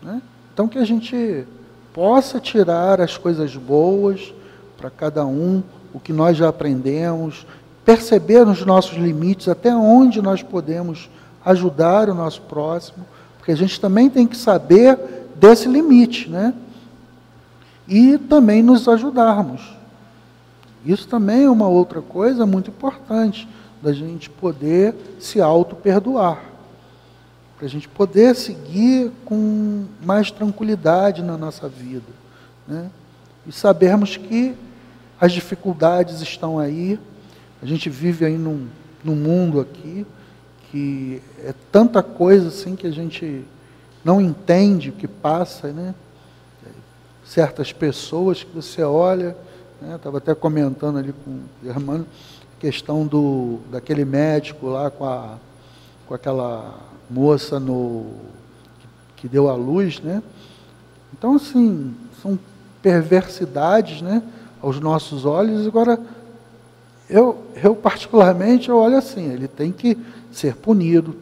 né? Então que a gente possa tirar as coisas boas para cada um, o que nós já aprendemos, perceber os nossos limites, até onde nós podemos ajudar o nosso próximo, porque a gente também tem que saber desse limite, né? E também nos ajudarmos. Isso também é uma outra coisa muito importante, da gente poder se auto-perdoar, para a gente poder seguir com mais tranquilidade na nossa vida, né? E sabermos que as dificuldades estão aí. A gente vive aí num mundo aqui que é tanta coisa assim que a gente não entende o que passa, né? Certas pessoas que você olha, né? Estava até comentando ali com o Germano, a questão daquele médico lá com aquela moça que deu à luz, né? Então, assim, são perversidades, né, aos nossos olhos. Agora, eu particularmente, eu olho assim, ele tem que ser punido,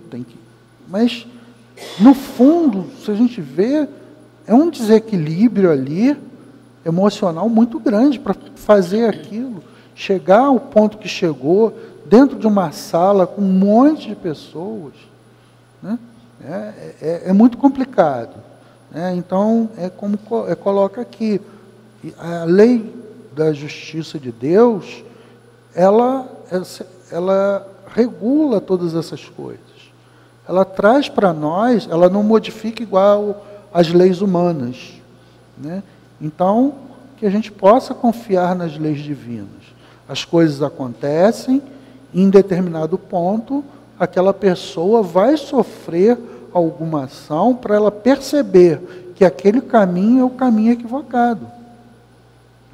mas, no fundo, se a gente vê, é um desequilíbrio ali, emocional muito grande para fazer aquilo, chegar ao ponto que chegou, dentro de uma sala com um monte de pessoas, né? É muito complicado, né? Então, como coloca aqui, a lei da justiça de Deus, ela regula todas essas coisas. Ela traz para nós, ela não modifica igual as leis humanas, né? Então, que a gente possa confiar nas leis divinas. As coisas acontecem, em determinado ponto, aquela pessoa vai sofrer alguma ação para ela perceber que aquele caminho é o caminho equivocado,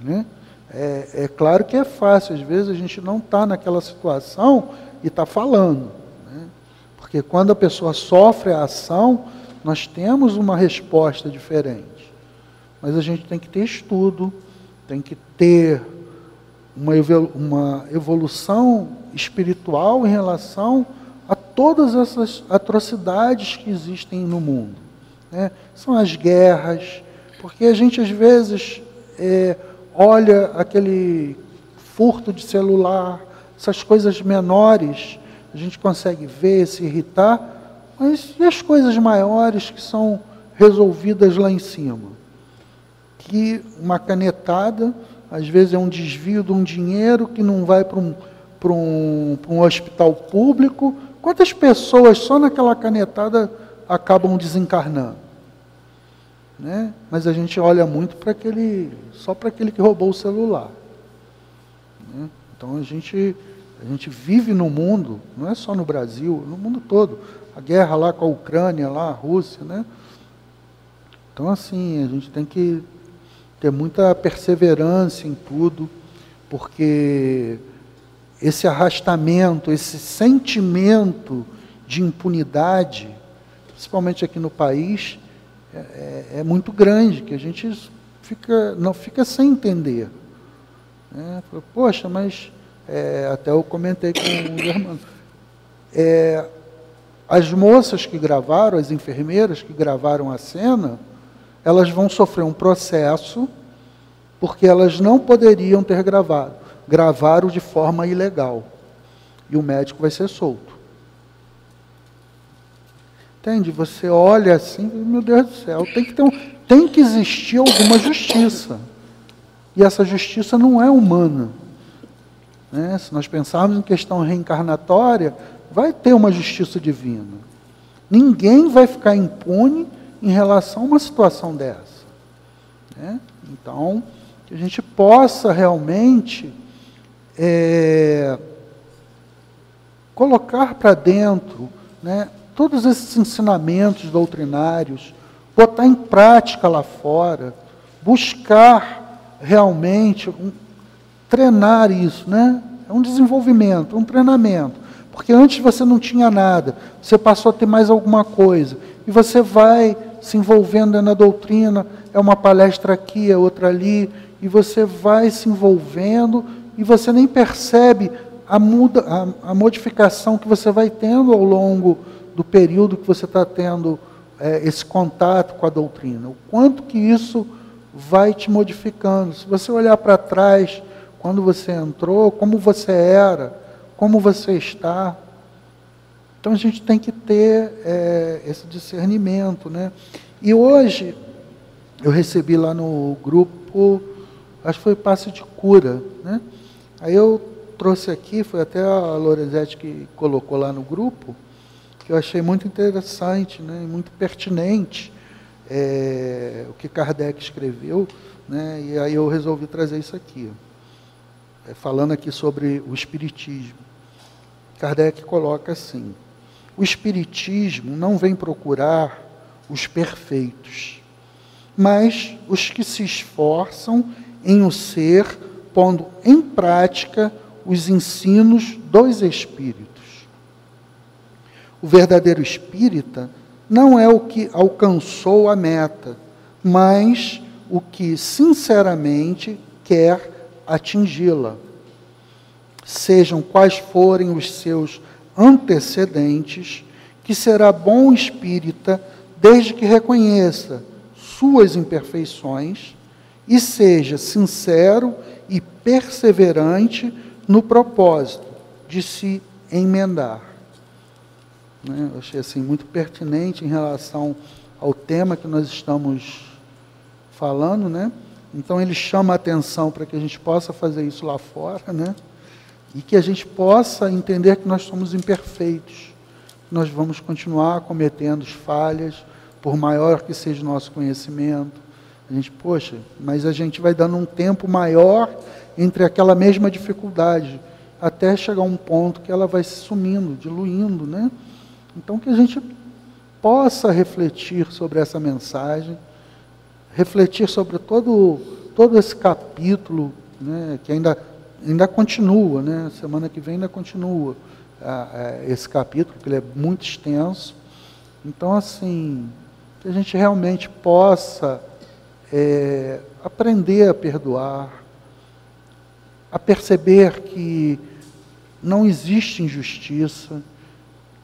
né? É claro que é fácil, às vezes a gente não está naquela situação e está falando, né? Porque quando a pessoa sofre a ação, nós temos uma resposta diferente. Mas a gente tem que ter estudo, tem que ter uma evolução espiritual em relação a todas essas atrocidades que existem no mundo, né? São as guerras, porque a gente às vezes olha aquele furto de celular, essas coisas menores, a gente consegue ver, se irritar, mas e as coisas maiores que são resolvidas lá em cima? Que uma canetada, às vezes é um desvio de um dinheiro que não vai para um hospital público. Quantas pessoas só naquela canetada acabam desencarnando, né? Mas a gente olha muito só para aquele que roubou o celular, né? Então a gente vive no mundo, não é só no Brasil, no mundo todo. A guerra lá com a Ucrânia, lá a Rússia, né? Então assim, a gente tem que ter muita perseverança em tudo, porque esse arrastamento, esse sentimento de impunidade, principalmente aqui no país, é muito grande, que a gente não fica sem entender, né? Poxa, mas até eu comentei com o Germano, as moças que gravaram, as enfermeiras que gravaram a cena, elas vão sofrer um processo, porque elas não poderiam ter gravado. Gravaram de forma ilegal. E o médico vai ser solto. Entende? Você olha assim, meu Deus do céu, tem que existir alguma justiça. E essa justiça não é humana, né? Se nós pensarmos em questão reencarnatória, vai ter uma justiça divina. Ninguém vai ficar impune em relação a uma situação dessa, né? Então, que a gente possa realmente colocar para dentro, né, todos esses ensinamentos doutrinários, botar em prática lá fora, buscar realmente treinar isso, né? É um desenvolvimento, um treinamento. Porque antes você não tinha nada, você passou a ter mais alguma coisa, e você vai se envolvendo na doutrina, é uma palestra aqui, é outra ali, e você vai se envolvendo, e você nem percebe a modificação que você vai tendo ao longo do período que você está tendo esse contato com a doutrina. O quanto que isso vai te modificando. Se você olhar para trás, quando você entrou, como você era, como você está. Então a gente tem que ter esse discernimento, né? E hoje eu recebi lá no grupo, acho que foi passe de cura, né? Aí eu trouxe aqui, foi até a Lorenzetti que colocou lá no grupo, que eu achei muito interessante, né, muito pertinente o que Kardec escreveu, né? E aí eu resolvi trazer isso aqui, falando aqui sobre o Espiritismo. Kardec coloca assim: o Espiritismo não vem procurar os perfeitos, mas os que se esforçam em o ser, pondo em prática os ensinos dos Espíritos. O verdadeiro espírita não é o que alcançou a meta, mas o que sinceramente quer atingi-la. Sejam quais forem os seus antecedentes, que será bom espírita desde que reconheça suas imperfeições e seja sincero e perseverante no propósito de se emendar. né? Eu achei assim, muito pertinente em relação ao tema que nós estamos falando, né? Então ele chama a atenção para que a gente possa fazer isso lá fora, né? E que a gente possa entender que nós somos imperfeitos, nós vamos continuar cometendo falhas, por maior que seja o nosso conhecimento. A gente, poxa, mas a gente vai dando um tempo maior entre aquela mesma dificuldade, até chegar a um ponto que ela vai se sumindo, diluindo, né? Então que a gente possa refletir sobre essa mensagem, refletir sobre todo esse capítulo, né, que ainda continua, né? Semana que vem ainda continua esse capítulo, que ele é muito extenso. Então, assim, que a gente realmente possa aprender a perdoar, a perceber que não existe injustiça,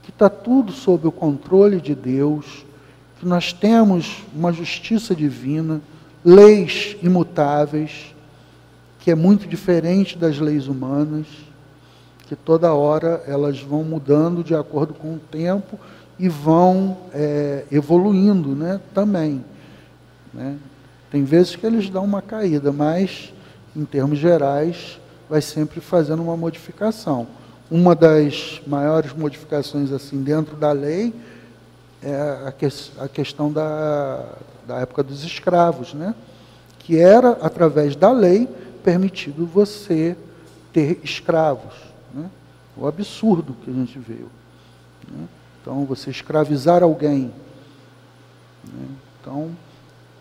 que está tudo sob o controle de Deus, que nós temos uma justiça divina, leis imutáveis, que é muito diferente das leis humanas, que toda hora elas vão mudando de acordo com o tempo e vão evoluindo, né, também, né? Tem vezes que eles dão uma caída, mas, em termos gerais, vai sempre fazendo uma modificação. Uma das maiores modificações assim dentro da lei é a questão da época dos escravos, né? Que era, através da lei, permitido você ter escravos, né? O absurdo que a gente viu, né? Então, você escravizar alguém, né? Então,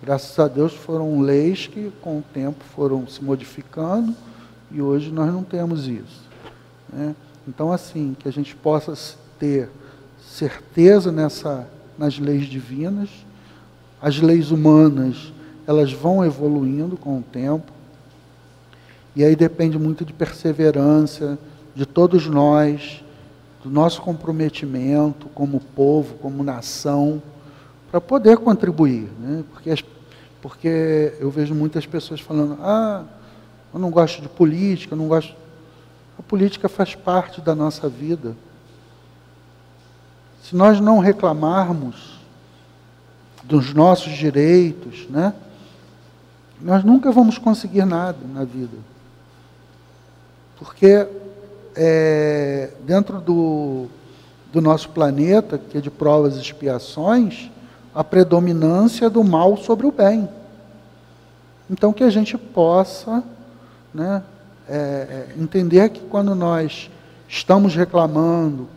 graças a Deus, foram leis que, com o tempo, foram se modificando e hoje nós não temos isso, né? Então, assim, que a gente possa ter certeza nas leis divinas. As leis humanas, elas vão evoluindo com o tempo, e aí depende muito de perseverança de todos nós, do nosso comprometimento como povo, como nação, para poder contribuir, né? Porque eu vejo muitas pessoas falando, eu não gosto de política, eu não gosto... A política faz parte da nossa vida. Se nós não reclamarmos dos nossos direitos, né, nós nunca vamos conseguir nada na vida. Porque dentro do nosso planeta, que é de provas e expiações, a predominância do mal sobre o bem. Então que a gente possa, né, entender que quando nós estamos reclamando,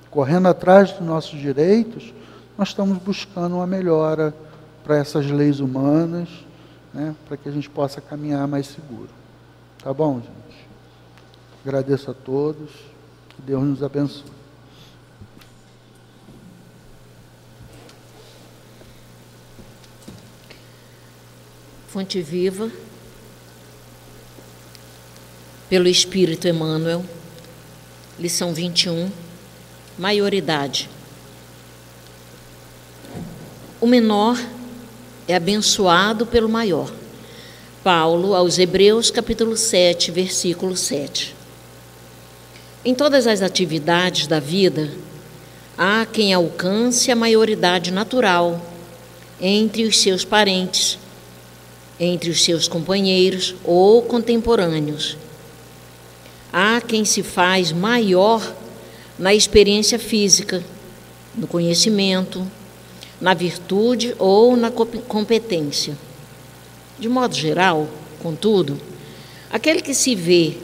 correndo atrás dos nossos direitos, nós estamos buscando uma melhora para essas leis humanas, né, para que a gente possa caminhar mais seguro. Tá bom, gente? Agradeço a todos, que Deus nos abençoe. Fonte Viva, pelo Espírito Emmanuel, lição 21, maioridade. O menor é abençoado pelo maior. Paulo aos Hebreus, capítulo 7, versículo 7. Em todas as atividades da vida, há quem alcance a maioridade natural entre os seus parentes, entre os seus companheiros ou contemporâneos. Há quem se faz maior na experiência física, no conhecimento, na virtude ou na competência. De modo geral, contudo, aquele que se vê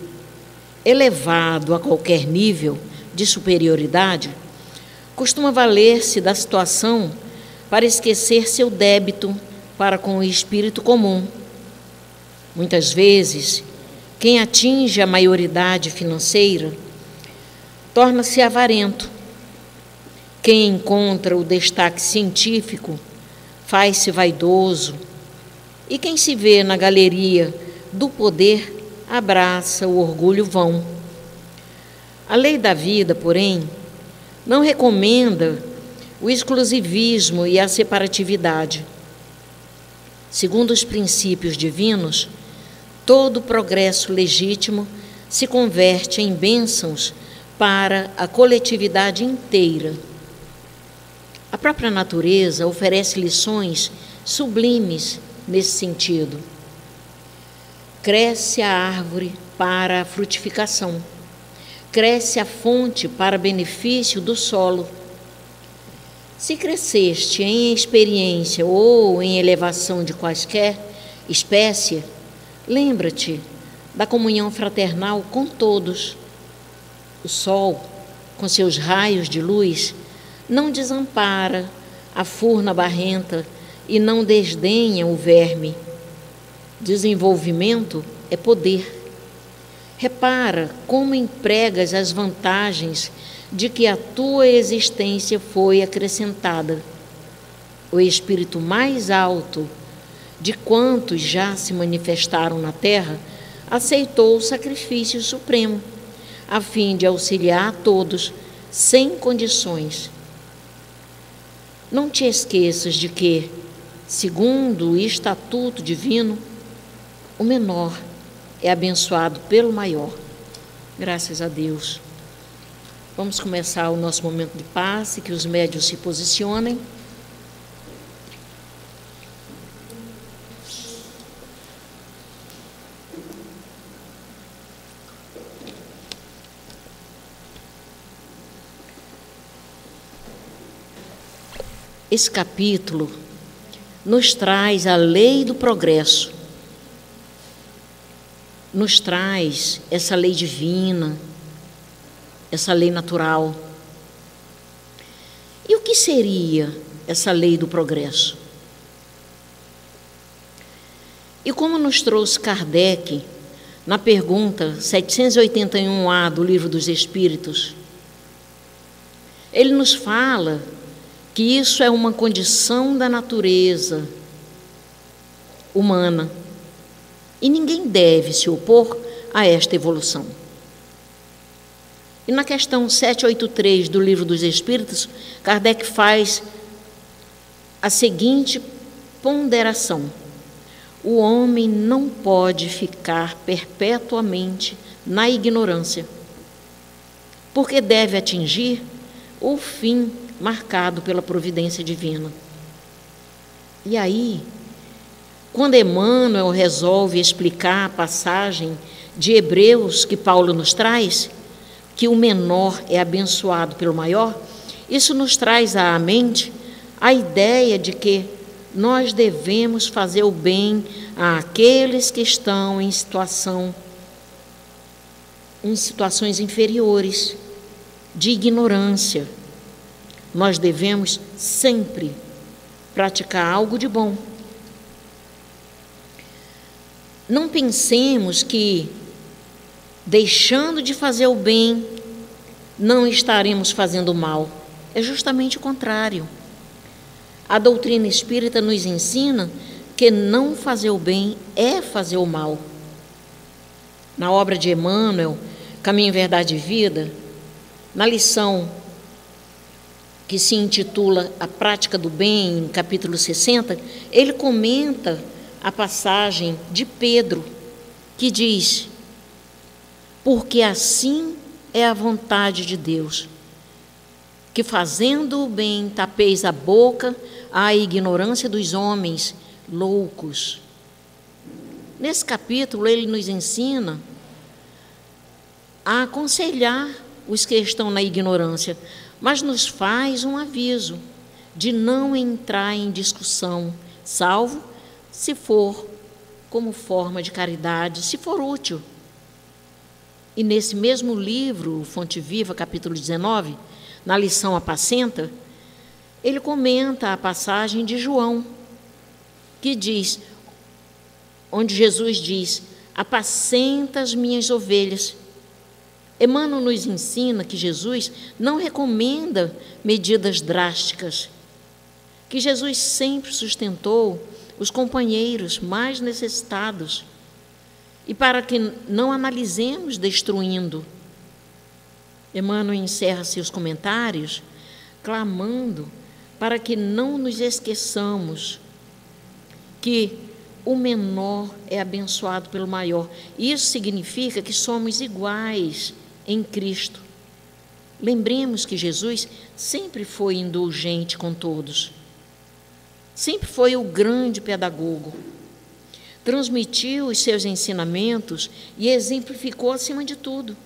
elevado a qualquer nível de superioridade costuma valer-se da situação para esquecer seu débito para com o espírito comum. Muitas vezes, quem atinge a maioridade financeira torna-se avarento. Quem encontra o destaque científico faz-se vaidoso. E quem se vê na galeria do poder abraça o orgulho vão. A lei da vida, porém, não recomenda o exclusivismo e a separatividade. Segundo os princípios divinos, todo progresso legítimo se converte em bênçãos para a coletividade inteira. A própria natureza oferece lições sublimes nesse sentido. Cresce a árvore para a frutificação, cresce a fonte para benefício do solo. Se cresceste em experiência ou em elevação de quaisquer espécie, lembra-te da comunhão fraternal com todos. O sol, com seus raios de luz, não desampara a furna barrenta e não desdenha o verme. Desenvolvimento é poder. Repara como empregas as vantagens de que a tua existência foi acrescentada. O espírito mais alto de quantos já se manifestaram na terra aceitou o sacrifício supremo, a fim de auxiliar a todos, sem condições. Não te esqueças de que, segundo o estatuto divino, o menor é abençoado pelo maior. Graças a Deus. Vamos começar o nosso momento de passe, que os médiuns se posicionem. Esse capítulo nos traz a lei do progresso, nos traz essa lei divina, essa lei natural. E o que seria essa lei do progresso? E como nos trouxe Kardec na pergunta 781A do Livro dos Espíritos, ele nos fala que isso é uma condição da natureza humana e ninguém deve se opor a esta evolução. E na questão 783 do Livro dos Espíritos, Kardec faz a seguinte ponderação: o homem não pode ficar perpetuamente na ignorância, porque deve atingir o fim marcado pela providência divina. E aí, quando Emmanuel resolve explicar a passagem de Hebreus que Paulo nos traz, que o menor é abençoado pelo maior, isso nos traz à mente a ideia de que nós devemos fazer o bem àqueles que estão em situações inferiores, de ignorância. Nós devemos sempre praticar algo de bom. Não pensemos que, deixando de fazer o bem, não estaremos fazendo o mal. É justamente o contrário. A doutrina espírita nos ensina que não fazer o bem é fazer o mal. Na obra de Emmanuel, Caminho, Verdade e Vida, na lição que se intitula A Prática do Bem, em capítulo 60, ele comenta a passagem de Pedro, que diz: porque assim é a vontade de Deus, que fazendo o bem tapeis a boca à ignorância dos homens loucos. Nesse capítulo ele nos ensina a aconselhar os que estão na ignorância, mas nos faz um aviso de não entrar em discussão, salvo se for como forma de caridade, se for útil. E nesse mesmo livro, Fonte Viva, capítulo 19, na lição Apacenta, ele comenta a passagem de João, que diz, onde Jesus diz: apacenta as minhas ovelhas. Emmanuel nos ensina que Jesus não recomenda medidas drásticas, que Jesus sempre sustentou os companheiros mais necessitados, e para que não analisemos destruindo. Emmanuel encerra seus comentários clamando para que não nos esqueçamos que o menor é abençoado pelo maior. Isso significa que somos iguais em Cristo. Lembremos que Jesus sempre foi indulgente com todos. Sempre foi o grande pedagogo. Transmitiu os seus ensinamentos e exemplificou acima de tudo.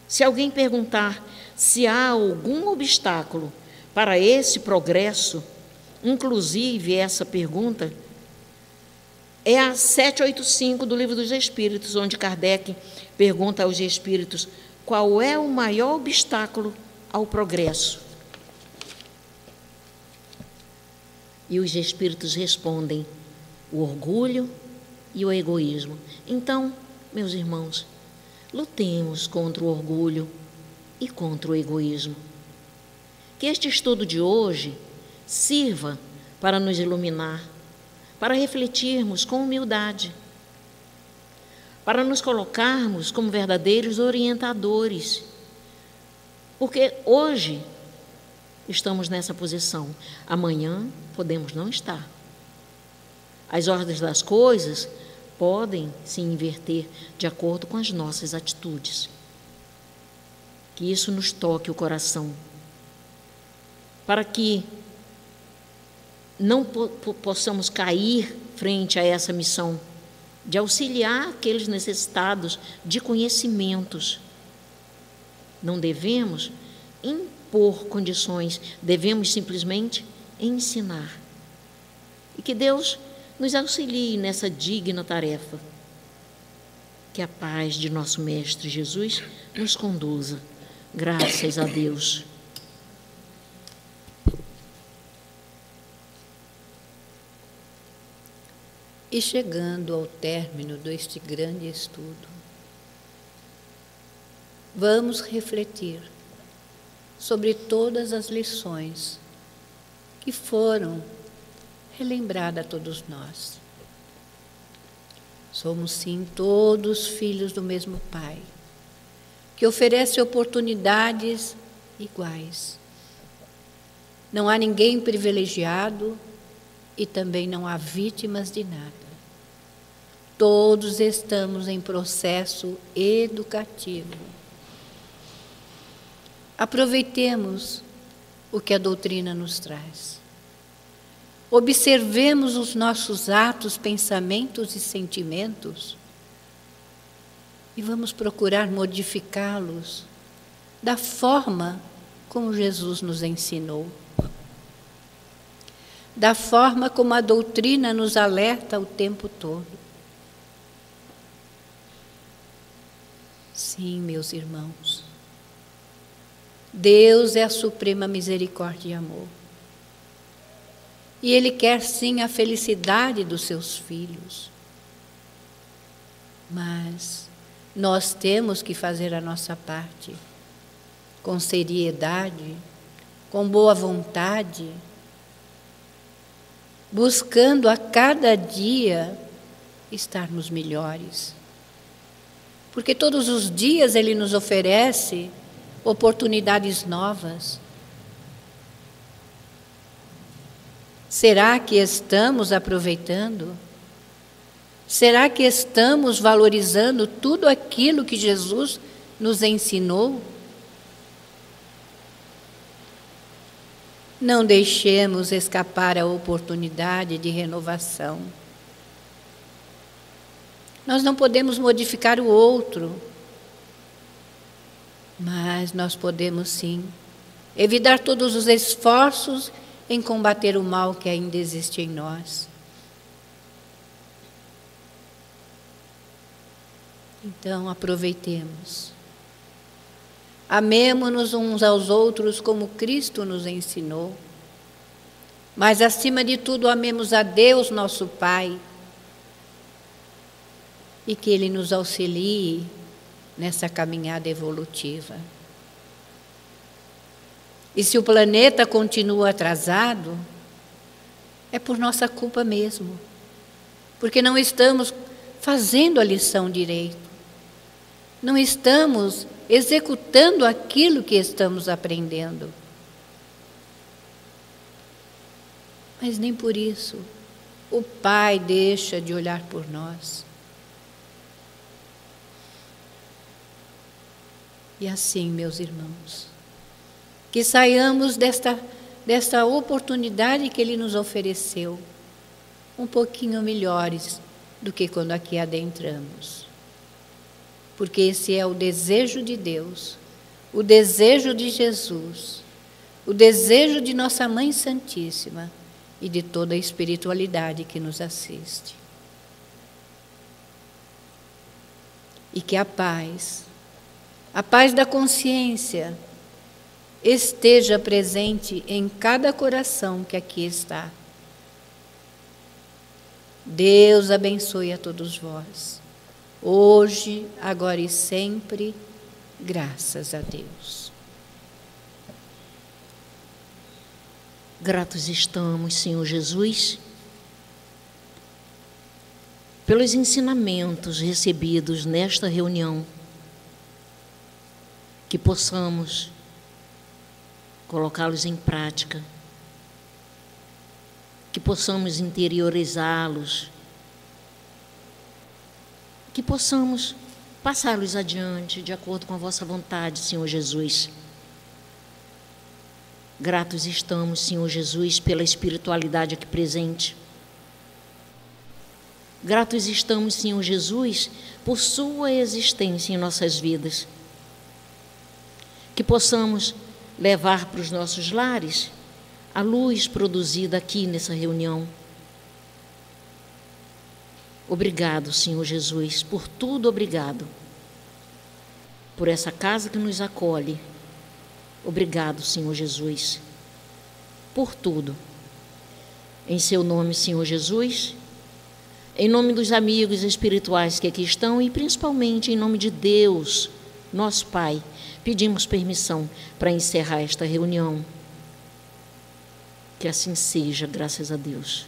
Se alguém perguntar se há algum obstáculo para esse progresso, inclusive essa pergunta é a 785 do Livro dos Espíritos, onde Kardec pergunta aos espíritos qual é o maior obstáculo ao progresso. E os espíritos respondem: o orgulho e o egoísmo. Então, meus irmãos, lutemos contra o orgulho e contra o egoísmo. Que este estudo de hoje sirva para nos iluminar, para refletirmos com humildade, para nos colocarmos como verdadeiros orientadores. Porque hoje estamos nessa posição, amanhã podemos não estar. As ordens das coisas podem se inverter de acordo com as nossas atitudes. Que isso nos toque o coração, para que não possamos cair frente a essa missão de auxiliar aqueles necessitados de conhecimentos. Não devemos impor condições, devemos simplesmente ensinar. E que Deus nos auxilie nessa digna tarefa. Que a paz de nosso Mestre Jesus nos conduza. Graças a Deus. E chegando ao término deste grande estudo, vamos refletir sobre todas as lições que foram relembradas a todos nós. Somos, sim, todos filhos do mesmo Pai, que oferece oportunidades iguais. Não há ninguém privilegiado e também não há vítimas de nada. Todos estamos em processo educativo. Aproveitemos o que a doutrina nos traz. Observemos os nossos atos, pensamentos e sentimentos e vamos procurar modificá-los da forma como Jesus nos ensinou, da forma como a doutrina nos alerta o tempo todo. Sim, meus irmãos, Deus é a suprema misericórdia e amor. E Ele quer, sim, a felicidade dos seus filhos. Mas nós temos que fazer a nossa parte, com seriedade, com boa vontade, buscando a cada dia estarmos melhores. Porque todos os dias Ele nos oferece oportunidades novas. Será que estamos aproveitando? Será que estamos valorizando tudo aquilo que Jesus nos ensinou? Não deixemos escapar a oportunidade de renovação. Nós não podemos modificar o outro, mas nós podemos sim evitar todos os esforços em combater o mal que ainda existe em nós. Então, aproveitemos. Amemo-nos uns aos outros como Cristo nos ensinou. Mas, acima de tudo, amemos a Deus, nosso Pai, e que Ele nos auxilie nessa caminhada evolutiva. E se o planeta continua atrasado, é por nossa culpa mesmo, porque não estamos fazendo a lição direito, não estamos executando aquilo que estamos aprendendo. Mas nem por isso o Pai deixa de olhar por nós. E assim, meus irmãos, que saiamos desta oportunidade que Ele nos ofereceu, um pouquinho melhores do que quando aqui adentramos. Porque esse é o desejo de Deus, o desejo de Jesus, o desejo de nossa Mãe Santíssima e de toda a espiritualidade que nos assiste. E que a paz da consciência, esteja presente em cada coração que aqui está. Deus abençoe a todos vós, hoje, agora e sempre, graças a Deus. Gratos estamos, Senhor Jesus, pelos ensinamentos recebidos nesta reunião, que possamos colocá-los em prática, que possamos interiorizá-los, que possamos passá-los adiante de acordo com a vossa vontade, Senhor Jesus. Gratos estamos, Senhor Jesus, pela espiritualidade aqui presente. Gratos estamos, Senhor Jesus, por sua existência em nossas vidas. Que possamos levar para os nossos lares a luz produzida aqui nessa reunião. Obrigado, Senhor Jesus, por tudo obrigado. Por essa casa que nos acolhe. Obrigado, Senhor Jesus, por tudo. Em seu nome, Senhor Jesus, em nome dos amigos espirituais que aqui estão e principalmente em nome de Deus, nosso Pai, pedimos permissão para encerrar esta reunião. Que assim seja, graças a Deus.